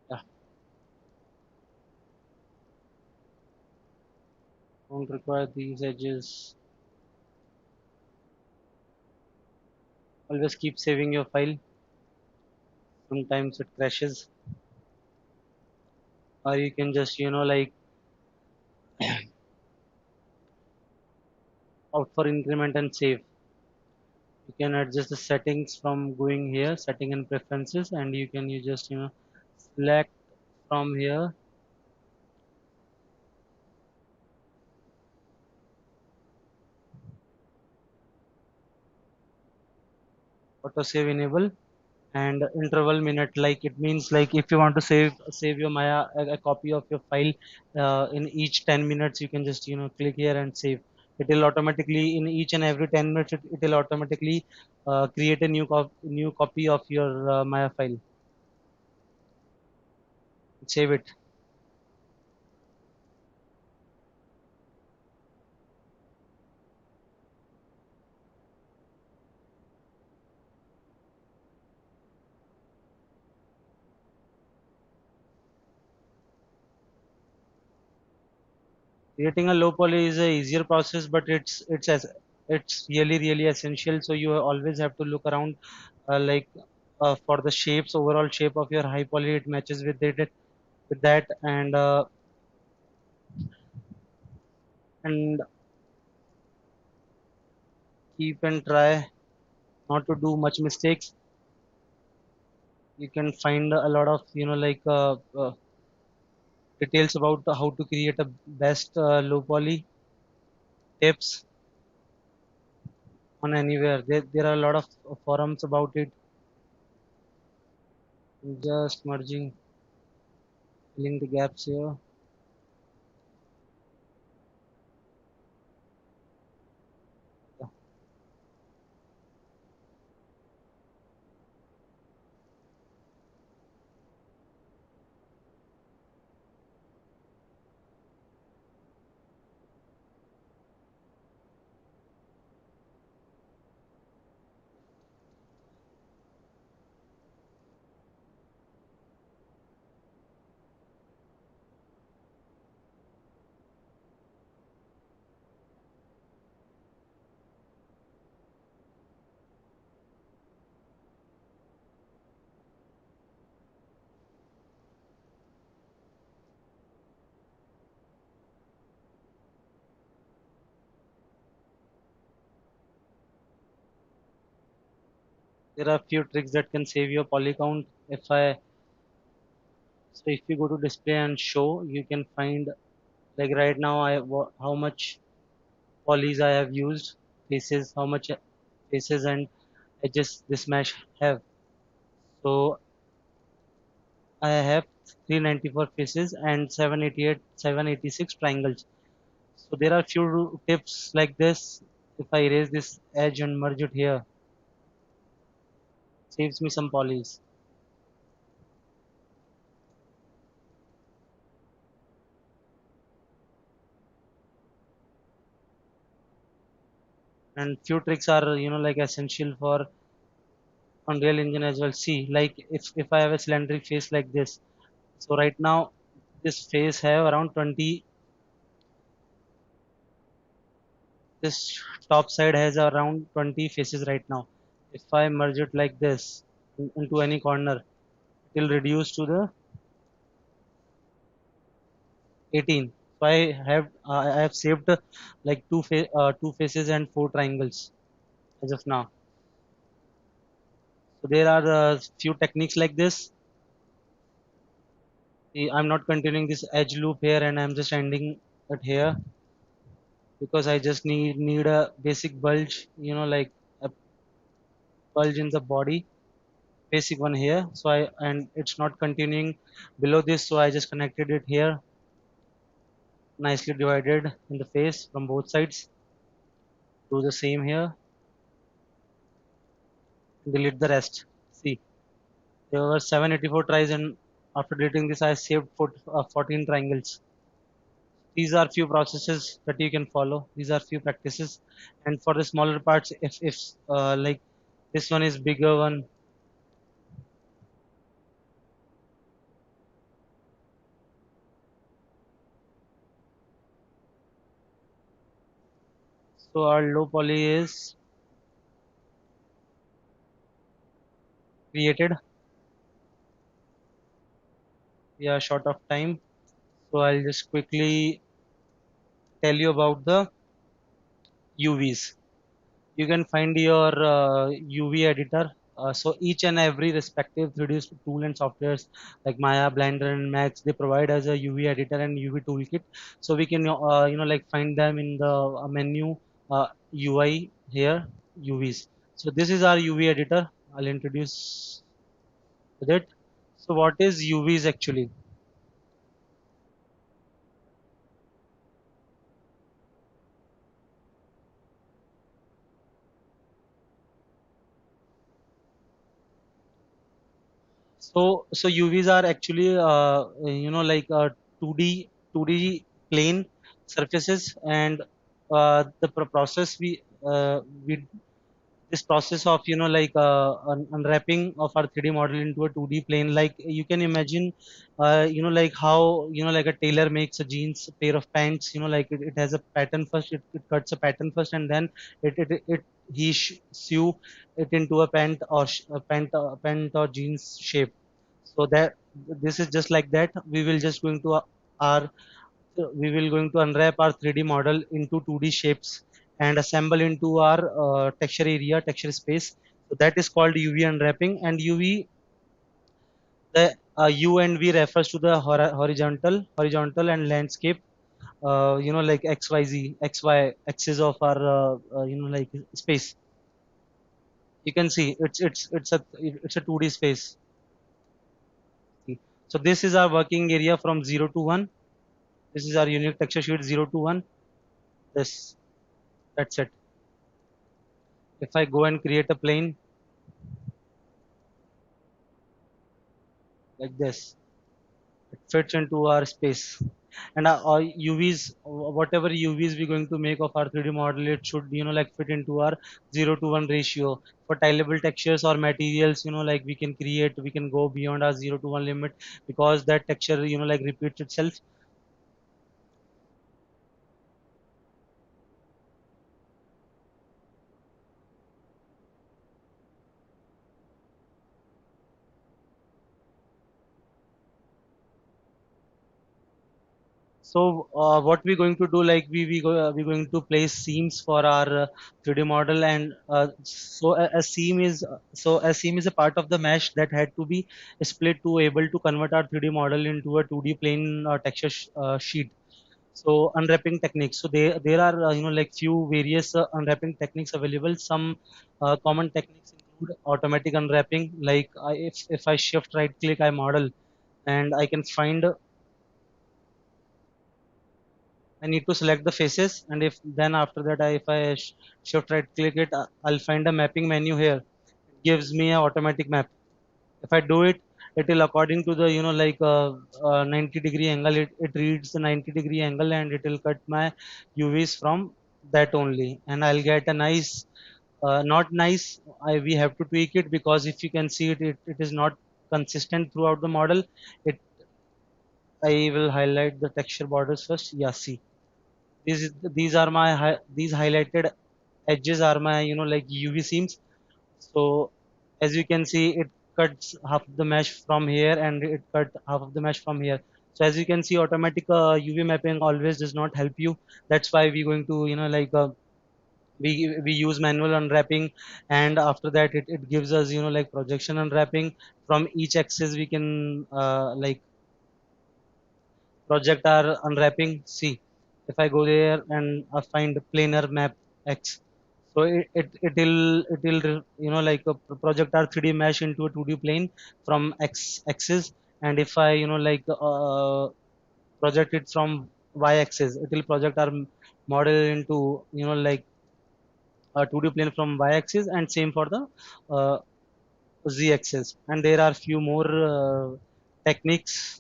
Yeah, don't require these edges. Always keep saving your file. Sometimes it crashes, or you can just like opt for increment and save. You can adjust the settings from going here, setting and preferences, and you just select from here auto save enable and interval minute. Like it means like if you want to save your Maya a copy of your file in each 10 minutes, you can just click here and save. It will automatically in each and every 10 minutes it will automatically create a new copy of your Maya file. Save it. Creating a low poly is a easier process, but it's really essential. So you always have to look around, like for the shapes, overall shape of your high poly, it matches with that, and keep and try not to do much mistakes. You can find a lot of details about how to create a best low poly tips on anywhere. There are a lot of forums about it. Just merging, filling the gaps here. There are few tricks that can save your poly count. If you go to display and show, you can find like right now how much polys I have used, faces, how much faces and edges this mesh have. So I have 394 faces and 786 triangles. So there are few tips like this. If I erase this edge and merge it here, saves me some polys. And few tricks are like essential for Unreal Engine as well. See, like if I have a cylindrical face like this, so right now this face have around 20. This top side has around 20 faces right now. If I merge it like this into any corner, it will reduce to the 18. So I have saved like two faces and four triangles as of now. So there are few techniques like this. See, I'm not continuing this edge loop here, and I'm just ending it here because I just need a basic bulge, like a bulge in the body, basic one here. So and it's not continuing below this, so I just connected it here, nicely divided in the face from both sides. Do the same here. Delete the rest. See, there were 784 tries, and after deleting this, I saved 14 triangles. These are few processes that you can follow. These are few practices, and for the smaller parts, if like this one is bigger one, so our low poly is created. We are short of time, so I'll just quickly tell you about the UVs. You can find your UV editor. So each and every respective 3D tool and softwares like Maya, Blender, and Max, they provide us a UV editor and UV toolkit. So we can like find them in the menu UI here, UVs. So this is our UV editor. I'll introduce with it. So what is UVs actually? So UVs are actually like 2D plane surfaces, and the process we this process of like unwrapping of our 3D model into a 2D plane. Like you can imagine, like how like a tailor makes a jeans pair of pants. Like it has a pattern first. It cuts a pattern first, and then it he sew it into a pant or jeans shape. So that this is just like that. Our we will going to unwrap our 3D model into 2D shapes and assemble into our texture area, texture space. So that is called UV unwrapping. And UV, the U and V refers to the horizontal and landscape. Like XY axis of our like space. You can see it's a 2D space. So this is our working area from 0 to 1. This is our unique texture sheet 0 to 1. This that's it. If I go and create a plane like this, it fits into our space. And our UVs, whatever UVs we're going to make of our 3D model, it should like fit into our 0 to 1 ratio. For tileable textures or materials, like we can go beyond our 0 to 1 limit because that texture like repeats itself. So what we're going to do, like we're going to place seams for our 3D model, and a seam is a part of the mesh that had to be split to able to convert our 3D model into a 2D plane texture sheet. So unwrapping techniques. So there are like few various unwrapping techniques available. Some common techniques include automatic unwrapping. Like if I shift right click I model and I can find I need to select the faces, and if then after that if I shift right click it, I'll find a mapping menu here. It gives me a automatic map. If I do it, it will according to the 90-degree angle. It reads the 90-degree angle and it will cut my UVs from that only, and I'll get a nice. Not nice. We have to tweak it because if you can see it is not consistent throughout the model. It I will highlight the texture borders first. Yeah, see these are my these highlighted edges are my like UV seams. So as you can see, it cuts half of the mesh from here and it cut half of the mesh from here. So as you can see, automatic UV mapping always does not help you. That's why we're going to like we use manual unwrapping, and after that it gives us like projection unwrapping. From each axis we can like project our unwrapping. See, if I go there and I find planar map X, so it will like project our 3D mesh into a 2D plane from X axis, and if I like project it from Y axis, it will project our model into like a 2D plane from Y axis, and same for the uh, Z axis. And there are few more techniques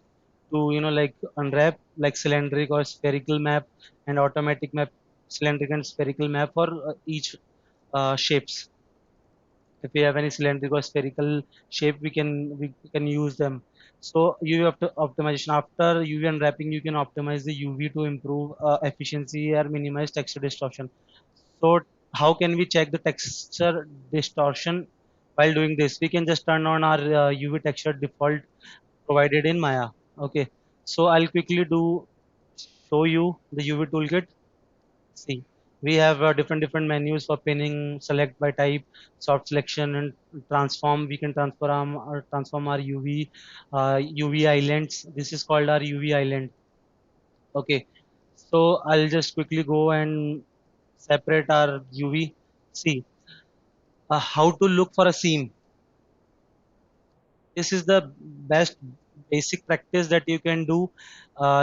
to like unwrap, like cylindric or spherical map and automatic map, cylindric and spherical map for each shapes. If we have any cylindric or spherical shape, we can use them. So UV optimization, after UV unwrapping you can optimize the UV to improve efficiency or minimize texture distortion. So how can we check the texture distortion While doing this, we can just turn on our UV texture default provided in Maya. Okay, so I'll quickly do show you the UV toolkit. See, we have different menus for pinning, select by type, soft selection, and transform. We can transform our UV islands. This is called our UV island. Okay, so I'll just quickly go and separate our UV. See, how to look for a seam. This is the best basic practice that you can do.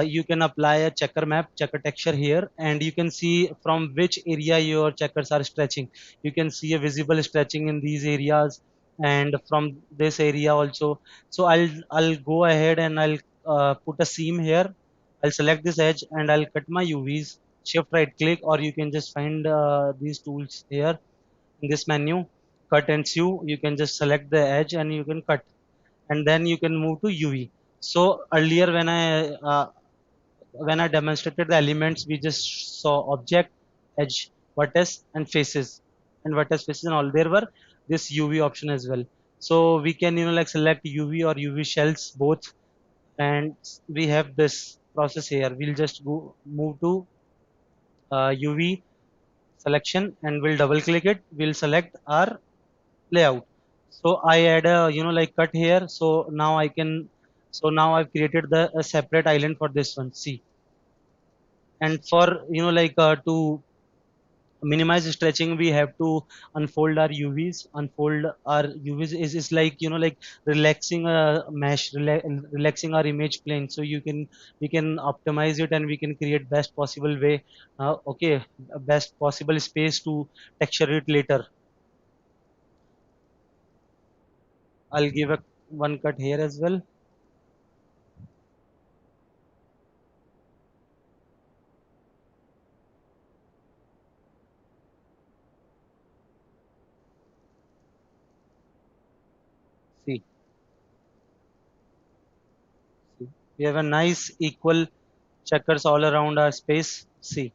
You can apply a checker map, checker texture here, and you can see from which area your checkers are stretching. You can see a visible stretching in these areas and from this area also. So I'll go ahead and I'll put a seam here. I'll select this edge and I'll cut my UVs. Shift right click, or you can just find these tools here in this menu. Cut and sew. You can just select the edge and you can cut, and then you can move to UV. So earlier when I demonstrated the elements, we just saw object, edge, vertex, and faces, and vertex faces and all. There were this UV option as well. So we can like select UV or UV shells both, and we have this process here. We'll just go move to UV selection and we'll double click it. We'll select our layout. So I add a like cut here. So now I can. So now I've created the a separate island for this one. See, and for like to minimize stretching, we have to unfold our UVs. Unfold our UVs is like like relaxing a mesh, relaxing our image plane. So we can optimize it and we can create best possible way. Okay, best possible space to texture it later. I'll give a one cut here as well. See, see, we have a nice equal checkers all around our space. See,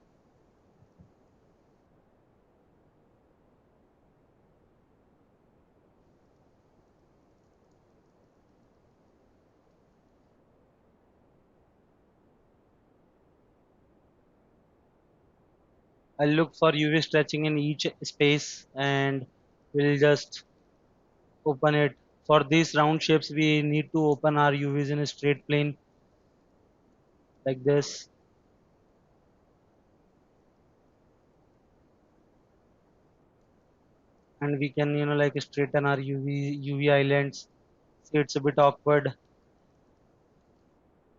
I'll look for UV stretching in each space and we'll just open it. For these round shapes, we need to open our UVs in a straight plane like this. And we can, like straighten our UV islands. See, it's a bit awkward.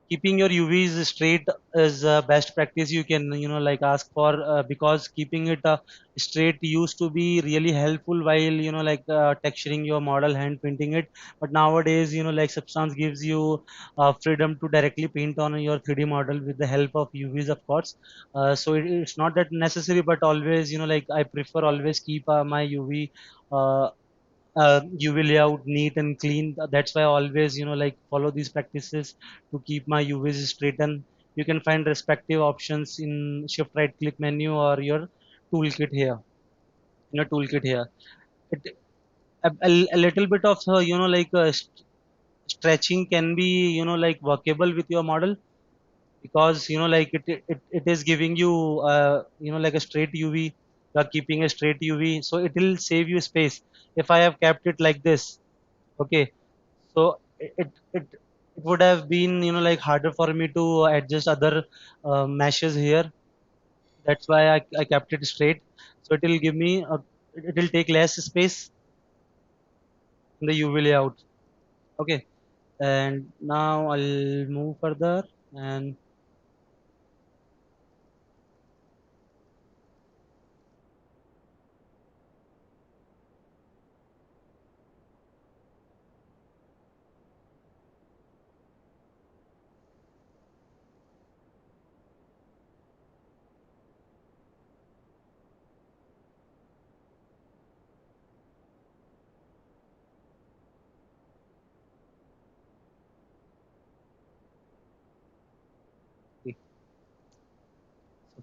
Keeping your UVs straight is best practice you can like ask for, because keeping it straight used to be really helpful while like texturing your model, hand painting it. But nowadays like Substance gives you freedom to directly paint on your 3D model with the help of UVs, of course. So it's not that necessary, but always like I prefer always keep my UV layout neat and clean. That's why I always, like follow these practices to keep my UVs straighten. You can find respective options in shift right click menu or your toolkit here. In your toolkit here, it, a little bit of like stretching can be like workable with your model, because like it is giving you like a straight UV. You are keeping a straight UV, so it will save you space. If I have kept it like this, okay, so it would have been like harder for me to adjust other meshes here. That's why I kept it straight. So it will give me it will take less space in the UV layout. Okay, and now I'll move further and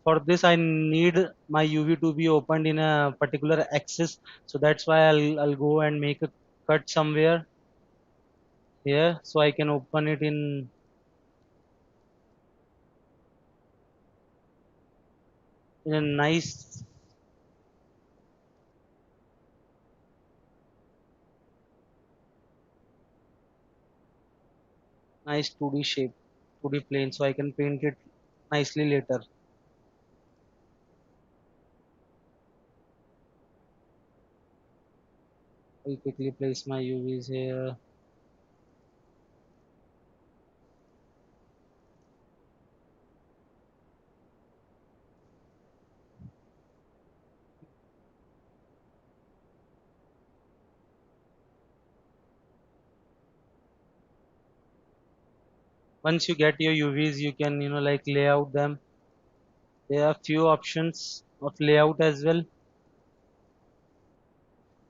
for this I need my UV to be opened in a particular axis. So that's why I'll go and make a cut somewhere here so I can open it in a nice 2D shape, 2D plane, so I can paint it nicely later. I quickly place my UVs here. Once you get your UVs, you can like lay out them. There are few options of layout as well.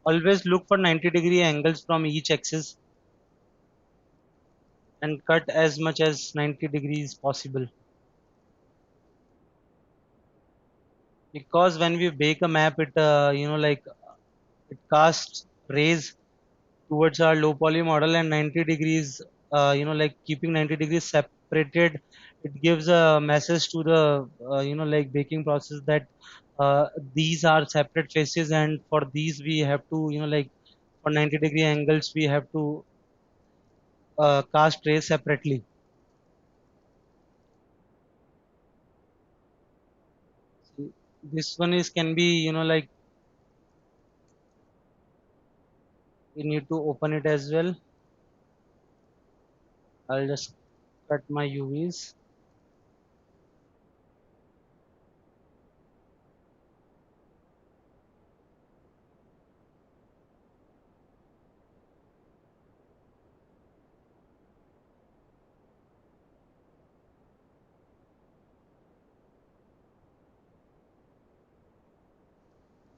Always look for 90-degree angles from each axis and cut as much as 90 degrees possible. Because when we bake a map, it like it casts rays towards our low poly model, and 90 degrees, like keeping 90 degrees separated, it gives a message to the like baking process that these are separate faces, and for these we have to like for 90-degree angles we have to cast rays separately. So this one is can be like we need to open it as well. I'll just cut my UVs.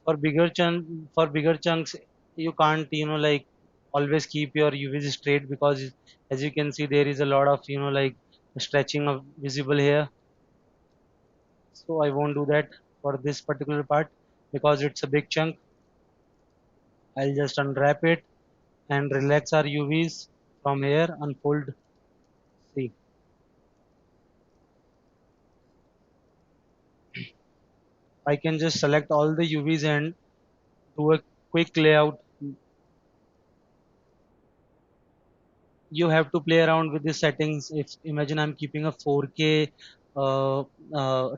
For bigger chunks you can't like always keep your UVs straight, because as you can see there is a lot of like stretching of visible here. So I won't do that for this particular part because it's a big chunk. I'll just unwrap it and relax our UVs from here, unfold. See, I can just select all the UVs and do a quick layout. You have to play around with the settings. If imagine I'm keeping a 4K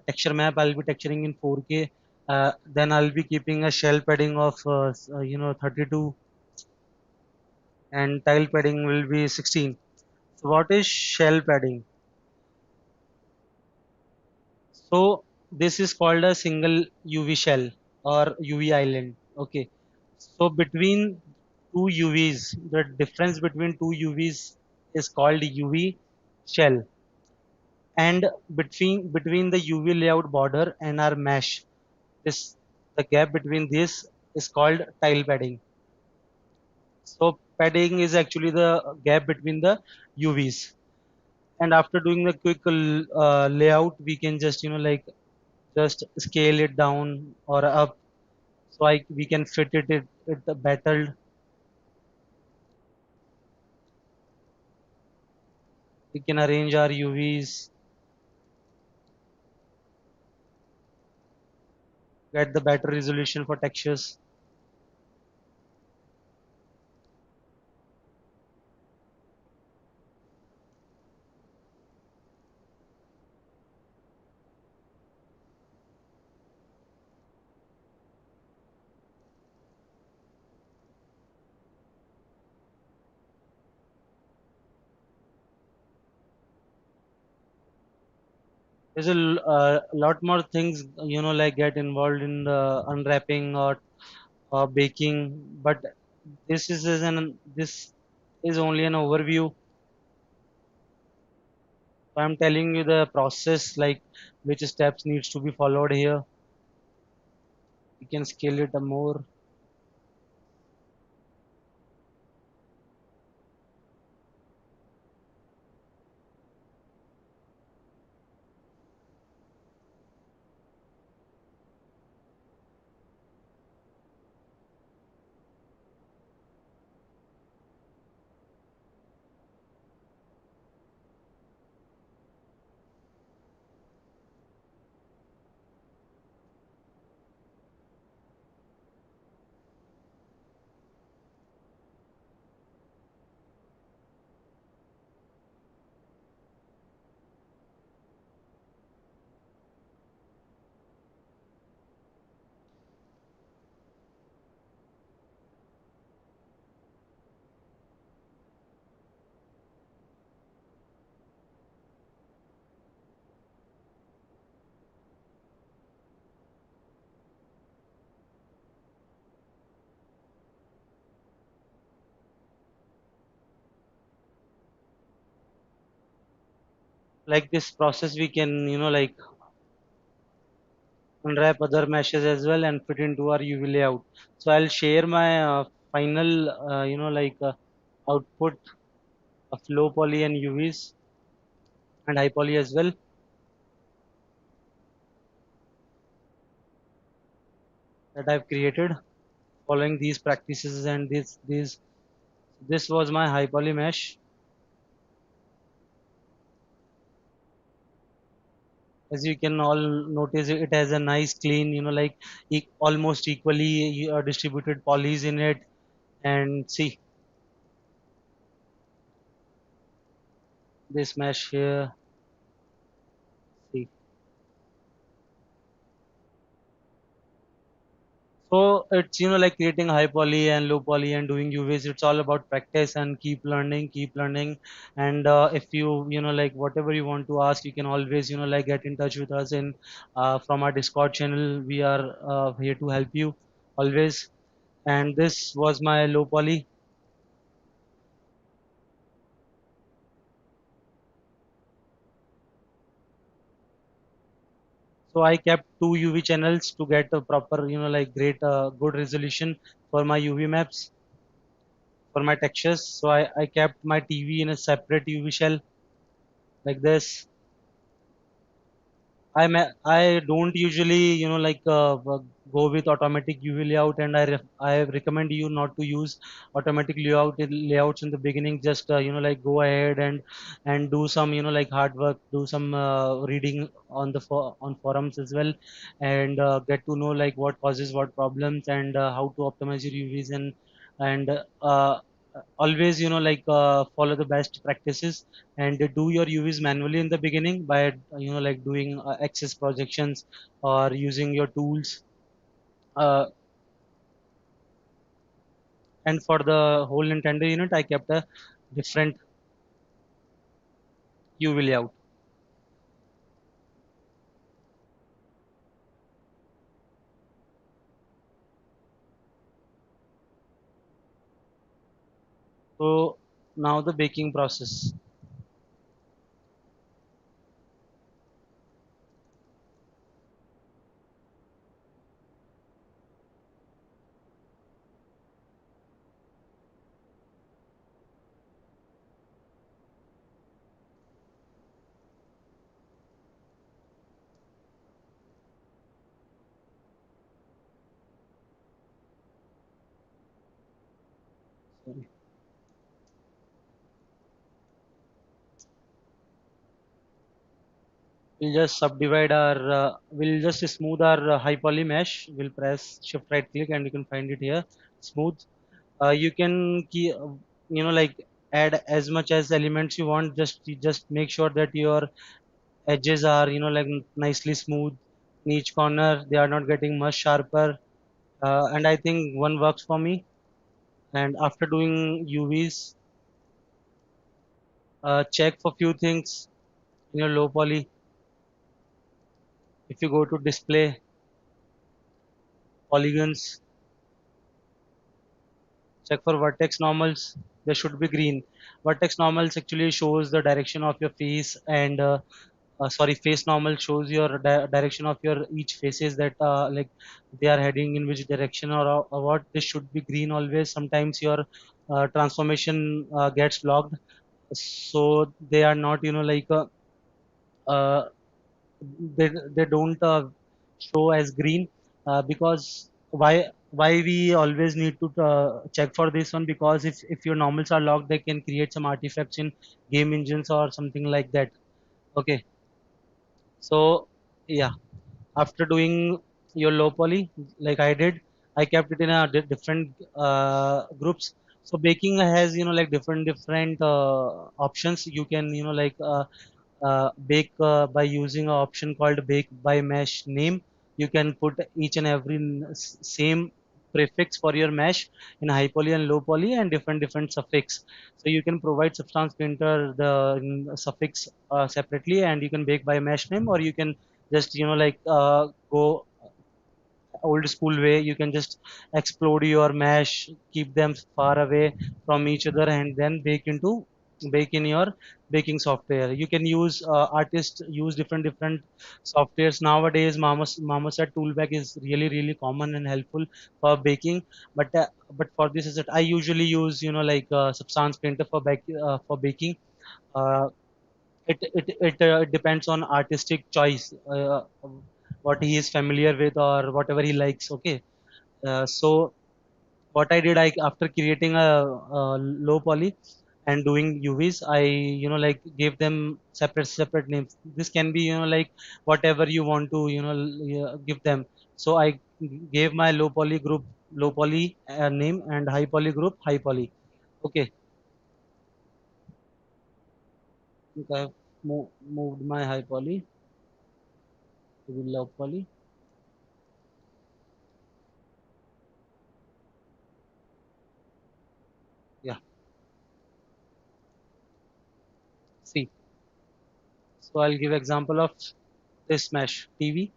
texture map, I'll be texturing in 4K. Then I'll be keeping a shell padding of 32, and tile padding will be 16. So what is shell padding? So this is called a single UV shell or UV island. Okay. So between two UVs, the difference between two UVs is called UV shell, and between the UV layout border and our mesh, this the gap between this is called tile padding. So padding is actually the gap between the UVs. And after doing the quick layout, we can just like just scale it down or up, so we can fit it better. We can arrange our UVs, get the better resolution for textures. There's lot more things like get involved in the unwrapping or baking, but this is only an overview. So I'm telling you the process, like which steps needs to be followed here. We can scale it more. like this process we can like unwrap other meshes as well and fit into our UV layout. So I'll share my final output of low poly and UVs and high poly as well that I've created following these practices, and this was my high poly mesh. As you can all notice, it has a nice clean, almost equally distributed polys in it. And see this mesh here. See, so it's like creating high poly and low poly and doing UVs. It's all about practice and keep learning. And if you like whatever you want to ask, you can always like get in touch with us in from our Discord channel. We are here to help you always. And this was my low poly. So I kept two UV channels to get a proper, like great, good resolution for my UV maps, for my textures. So I kept my TV in a separate UV shell like this. I don't usually go with automatic UV layout, and I recommend you not to use automatic layouts in the beginning. Just like go ahead and do some like hard work, do some reading on on forums as well, and get to know like what causes what problems, and how to optimize your UVs, and always follow the best practices, and do your UVs manually in the beginning by like doing access projections or using your tools. Uh, and for the whole Nintendo unit, I kept a different UV layout. So now the baking process. Sorry. We'll just subdivide we'll just smooth our high poly mesh. We'll press shift right click and you can find it here, smooth. You can like add as much as elements you want. Just make sure that your edges are like nicely smooth in each corner. They are not getting much sharper. And I think one works for me. And after doing UVs, check for few things in your low poly. If you go to display polygons, check for vertex normals. They should be green. Vertex normals actually shows the direction of your face, and sorry, face normal shows your direction of your each faces, that like they are heading in which direction, or what. This should be green always. Sometimes your transformation gets locked, so they are not uh, they don't show as green, because why we always need to check for this one, because if your normals are locked, they can create some artifacts in game engines or something like that. Okay, so yeah, after doing your low poly like I did, I kept it in a different groups. So baking has like different options. You can bake by using an option called bake by mesh name. You can put each and every same prefix for your mesh in high poly and low poly, and different suffix. So you can provide substance painter the suffix separately, and you can bake by mesh name, or you can just go old school way. You can just explode your mesh, keep them far away from each other, and then bake into. bake in your baking software. You can use artists use different softwares nowadays. Marmoset toolbag is really common and helpful for baking. But for this is that I usually use like Substance Painter for baking. Uh, it depends on artistic choice, what he is familiar with or whatever he likes. Okay, so what I did, I after creating a low poly and doing UVs, I like gave them separate names. This can be like whatever you want to give them. So I gave my low poly name, and high poly group high poly. Okay, I think I've moved my high poly to the low poly. Yeah, see. So I'll give example of this mesh TV.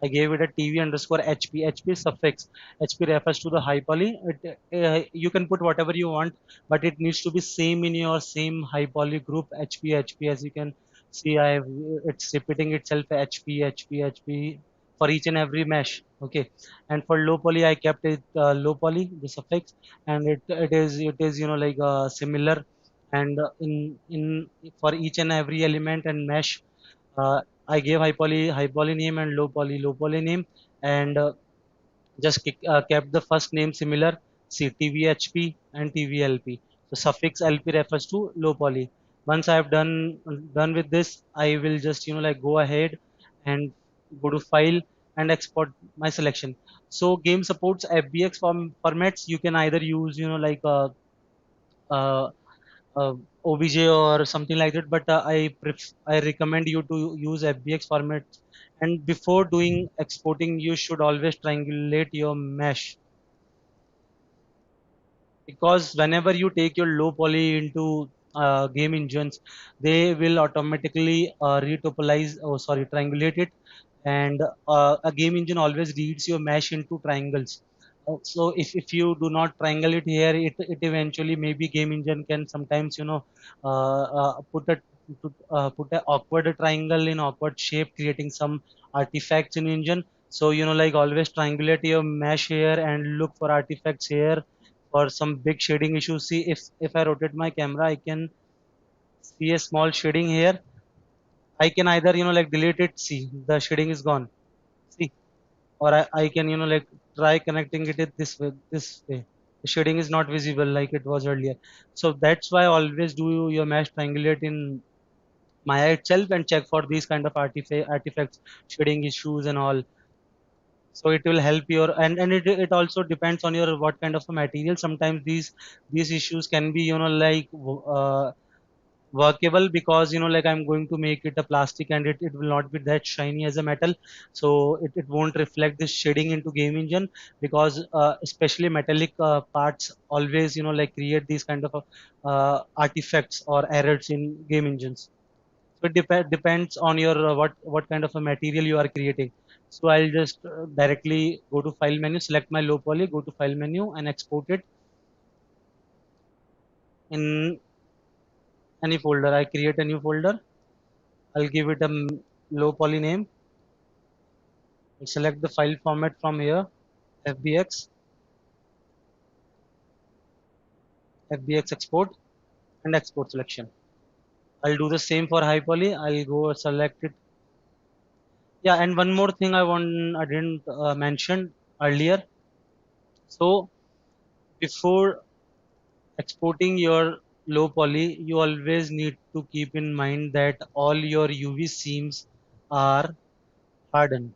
I gave it a TV underscore HP. HP is suffix. HP refers to the high poly. You can put whatever you want, but it needs to be same in your same high poly group. HP. As you can see, it's repeating itself. HP for each and every mesh. Okay, and for low poly, I kept it low poly, the suffix, and it is like similar. And in for each and every element and mesh, I gave high poly name and low poly name, and kept the first name similar. See, TVHP and TVLP. So suffix LP refers to low poly. Once I have done with this, I will just like go ahead and go to file and export my selection. So game supports FBX formats. You can either use like uh, uh, OBJ or something like that. But I recommend you to use FBX format. And before doing exporting, you should always triangulate your mesh, because whenever you take your low poly into game engines, they will automatically triangulate it, and a game engine always reads your mesh into triangles. So if you do not triangle it here, it eventually maybe game engine can sometimes put a awkward triangle in awkward shape, creating some artifacts in engine. So like always triangulate your mesh here and look for artifacts here for some big shading issues. See, if I rotate my camera, I can see a small shading here. I can either like delete it. See, the shading is gone. See, or I can like try connecting it this way. This way, the shading is not visible like it was earlier. So that's why always do your mesh triangulate in Maya itself and check for these kind of artifacts, shading issues and all. So it will help your, and it also depends on your what kind of a material. Sometimes these issues can be like workable, because like I'm going to make it a plastic, and it will not be that shiny as a metal. So it won't reflect this shading into game engine, because especially metallic parts always like create these kind of artifacts or errors in game engines. So it depends on your what kind of a material you are creating. So I'll just directly go to file menu, select my low poly, go to file menu and export it in any folder. I create a new folder. I'll give it a low poly name. I'll select the file format from here, FBX, FBX export, and export selection. I'll do the same for high poly. I'll go select it. Yeah, and one more thing I didn't mention earlier. So before exporting your low poly, you always need to keep in mind that all your UV seams are hardened.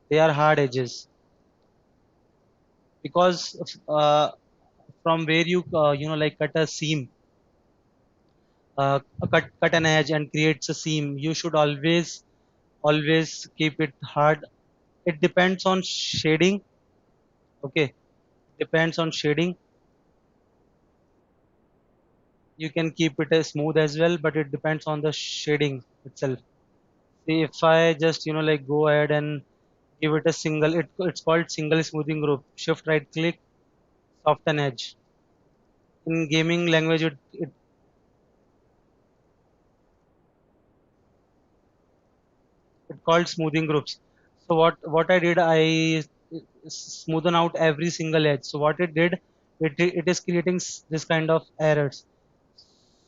They are hard edges, because from where you like cut a seam, cut an edge and creates a seam. You should always keep it hard. It depends on shading. Okay, depends on shading. You can keep it as smooth as well, but it depends on the shading itself. See, if I just like go ahead and give it a it's called single smoothing group. Shift right click, soften edge. In gaming language, It called smoothing groups. So what I did, I smoothen out every single edge. So what it did, it is creating this kind of errors.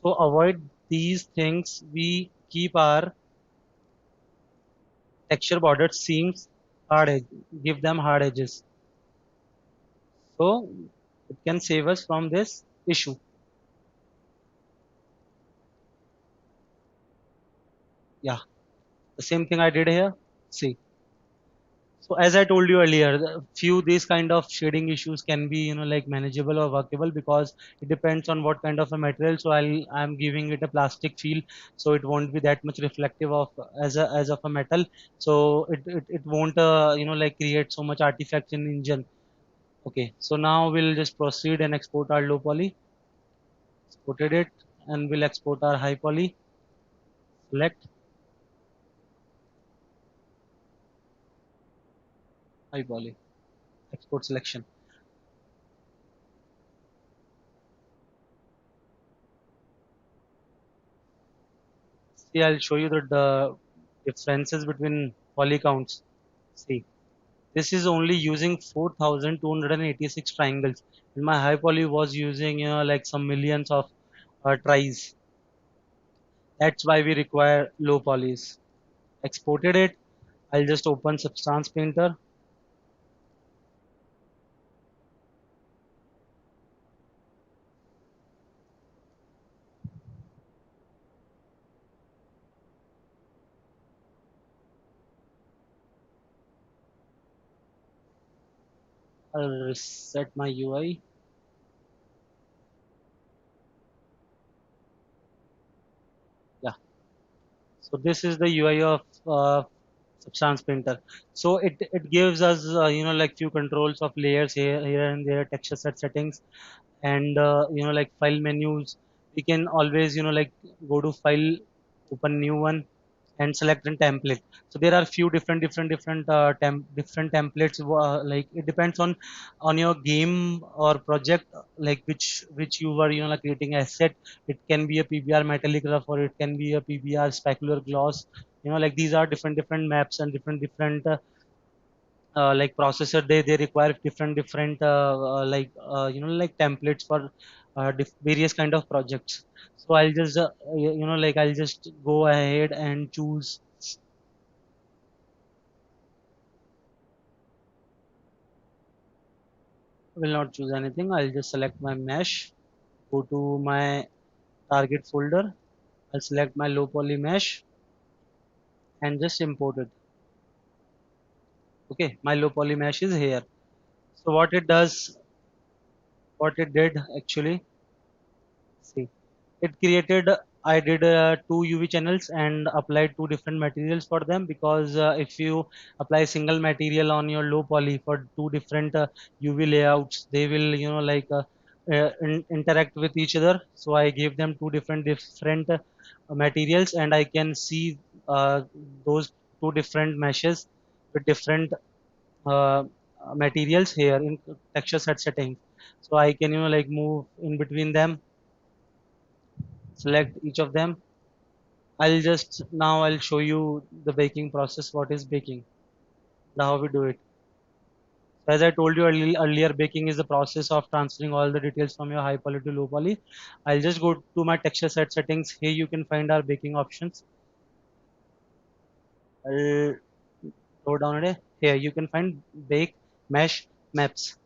So avoid these things. We keep our texture border seams hard edge, give them hard edges. So it can save us from this issue. Yeah, the same thing I did here. See. So as I told you earlier, few these kind of shading issues can be, like manageable or workable because it depends on what kind of a material. So I'm giving it a plastic feel, so it won't be that much reflective of as of a metal. So it won't like create so much artifacts in engine. Okay, so now we'll just proceed and export our low poly. Exported it, and we'll export our high poly. Select high poly. Export selection. See, I'll show you the differences between poly counts. See, this is only using 4,286 triangles. And my high poly was using, like some millions of tries. That's why we require low polys. Exported it. I'll just open Substance Painter. I'll reset my UI. Yeah. So this is the UI of Substance Painter. So it gives us like few controls of layers here and there, texture set settings, and like file menus. We can always like go to file, open new one, and select a template. So there are few different templates. Like it depends on your game or project, like which you were like creating asset. It can be a PBR metallic rough, or it can be a PBR specular gloss. Like these are different maps and different like processor. They require different like templates for various kind of projects. So I'll just like I'll just go ahead and choose. Will not choose anything. I'll just select my mesh, go to my target folder. I'll select my low poly mesh and just import it. Okay, my low poly mesh is here. So what it did actually, see, it created, I did two UV channels and applied two different materials for them, because if you apply single material on your low poly for two different UV layouts, they will interact with each other. So I gave them two different materials, and I can see those two different meshes with different uh, materials here in texture set settings. So I can like move in between them, select each of them. I'll show you the baking process. What is baking? How we do it. So as I told you earlier, baking is the process of transferring all the details from your high poly to low poly. I'll just go to my texture set settings. Here you can find our baking options. I'll go down it. Here you can find bake, mesh, maps.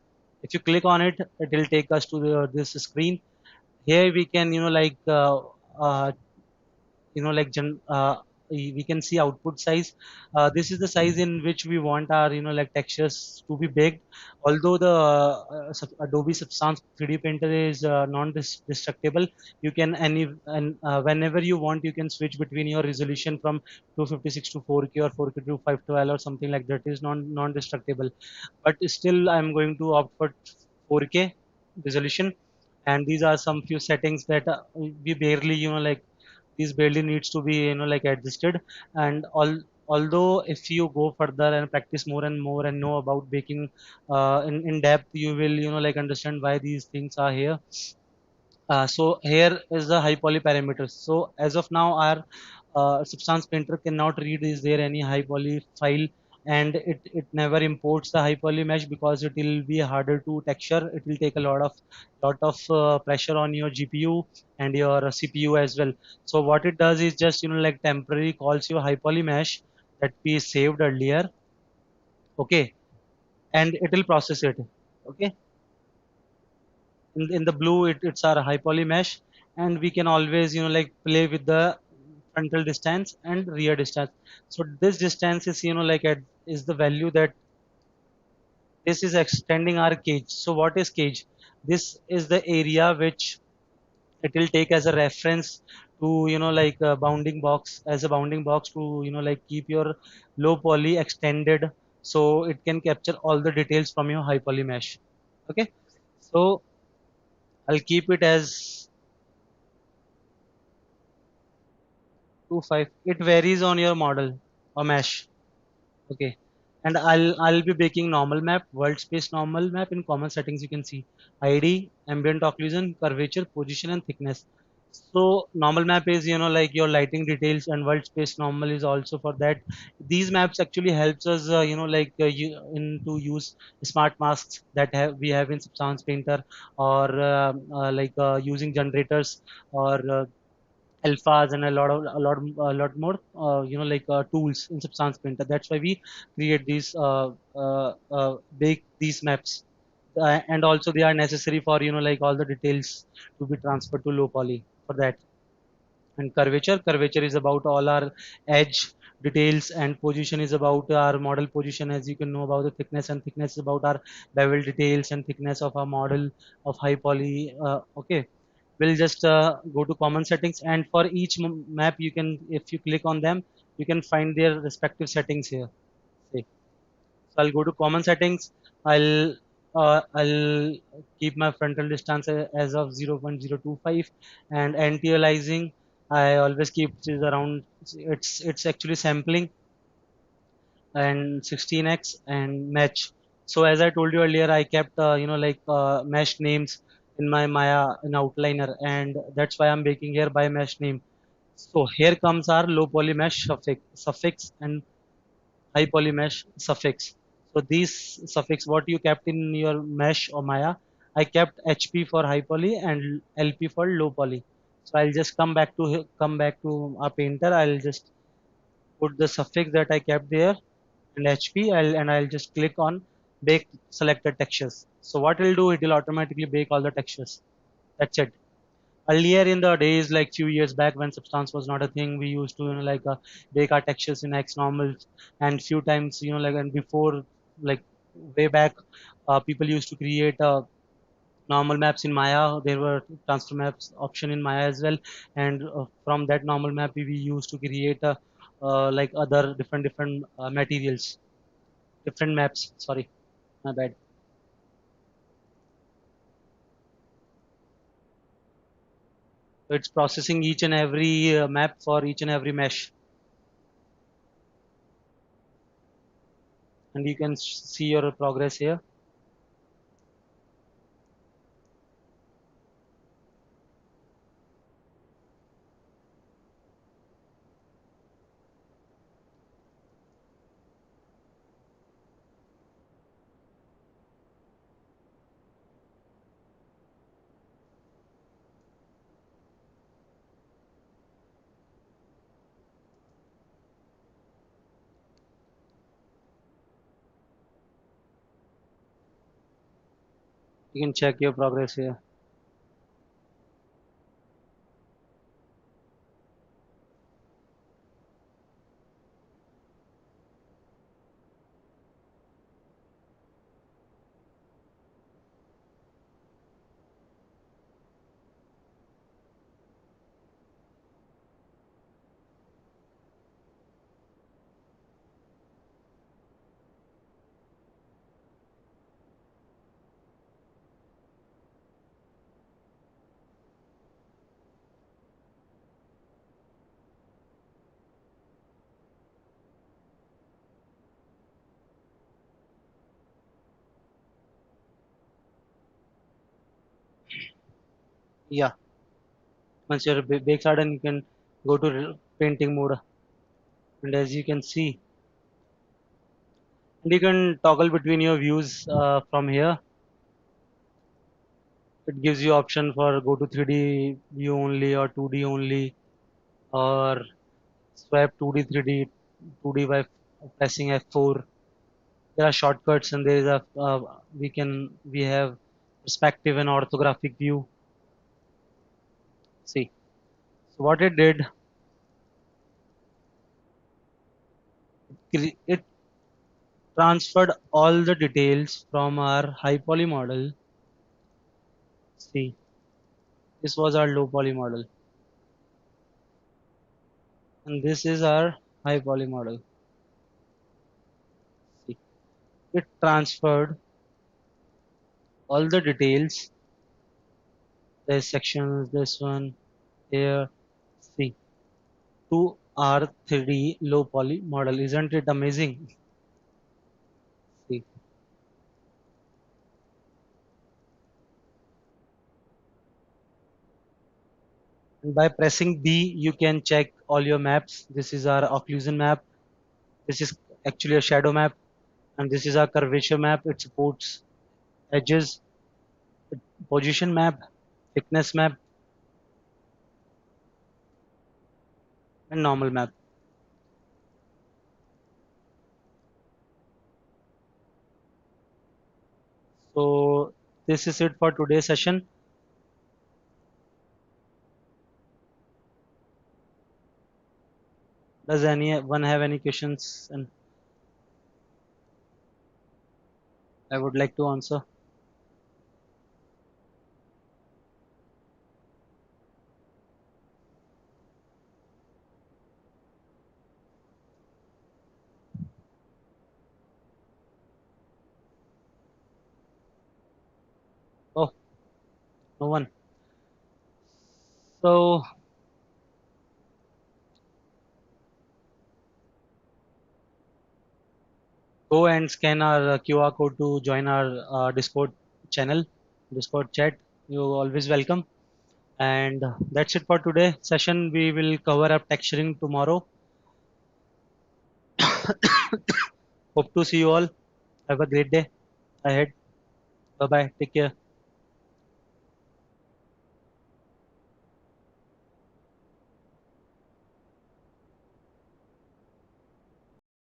If you click on it, it will take us to this screen. Here we can uh, like we can see output size. This is the size in which we want our like textures to be baked. Although the Adobe Substance 3D Painter is non-destructible, you can whenever you want, you can switch between your resolution from 256 to 4K or 4K to 512 or something like that. It is non-destructible. But still, I'm going to opt for 4K resolution, and these are some few settings that we barely like these barely needs to be like adjusted. And although if you go further and practice more and more and know about baking in depth, you will like understand why these things are here. So here is the high poly parameters. So as of now, our Substance Painter cannot read is there any high poly file, and it never imports the high poly mesh because it will be harder to texture. It will take a lot of pressure on your GPU and your CPU as well. So what it does is just like temporary calls you high poly mesh that we saved earlier, okay, and it will process it, okay. In the blue it's our high poly mesh, and we can always like play with the frontal distance and rear distance. So this distance is like is the value that this is extending our cage. So what is cage? This is the area which it will take as a reference to like a bounding box, as a bounding box to like keep your low poly extended, so it can capture all the details from your high poly mesh, okay. So I'll keep it as 2.5. It varies on your model or mesh. Okay. And I'll be making normal map, world space normal map in common settings. You can see ID, ambient occlusion, curvature, position, and thickness. So normal map is like your lighting details, and world space normal is also for that. These maps actually helps us like to use smart masks that we have in Substance Painter, or like using generators, or alphas, and a lot more like tools in Substance Painter. That's why we create these bake these maps, and also they are necessary for like all the details to be transferred to low poly for that. And curvature is about all our edge details, and position is about our model position, as you can know about the thickness, and thickness is about our bevel details and thickness of our model of high poly, okay. We'll just go to common settings, and for each map you can, if you click on them, you can find their respective settings here. See. So I'll go to common settings. I'll keep my frontal distance as of 0.025, and anti-aliasing I always keep is around, it's actually sampling, and 16x and match. So as I told you earlier, I kept like mesh names in my Maya in outliner, and that's why I'm making here by mesh name. So here comes our low poly mesh suffix and high poly mesh suffix. So these suffix, what you kept in your mesh or Maya, I kept HP for high poly and LP for low poly. So I'll just come back to our painter. I'll just put the suffix that I kept there and HP, and I'll just click on bake selected textures. So what it'll do, it will automatically bake all the textures. That's it. Earlier in the days, like few years back when Substance was not a thing, we used to like bake our textures in X normals, and few times like, and before, like way back, people used to create normal maps in Maya. There were transfer maps option in Maya as well, and from that normal map we used to create like other different materials, different maps. Sorry, my bad. So it's processing each and every map for each and every mesh, and you can see your progress here. You can check your progress here. Yeah, once your bakes are done, you can go to. painting mode. And as you can see, and you can toggle between your views from here. It gives you option for go to 3D view only or 2D only, or swipe 2D 3D 2D by pressing F4. There are shortcuts, and there is a we have perspective and orthographic view. See, so what it did, it transferred all the details from our high poly model. See, this was our low poly model, and this is our high poly model. See, it transferred all the details. There's sections, this one here. See, to our 3D low poly model. Isn't it amazing? See, and by pressing B, you can check all your maps. This is our occlusion map. This is actually a shadow map, and this is our curvature map. It supports edges, position map, thickness map, and normal map. So this is it for today's session. Does anyone have any questions? And I would like to answer. Oh, no one. So go and scan our QR code to join our Discord channel, Discord chat. You're always welcome. And that's it for today session. We will cover up texturing tomorrow. Hope to see you all. Have a great day ahead. Bye bye. Take care.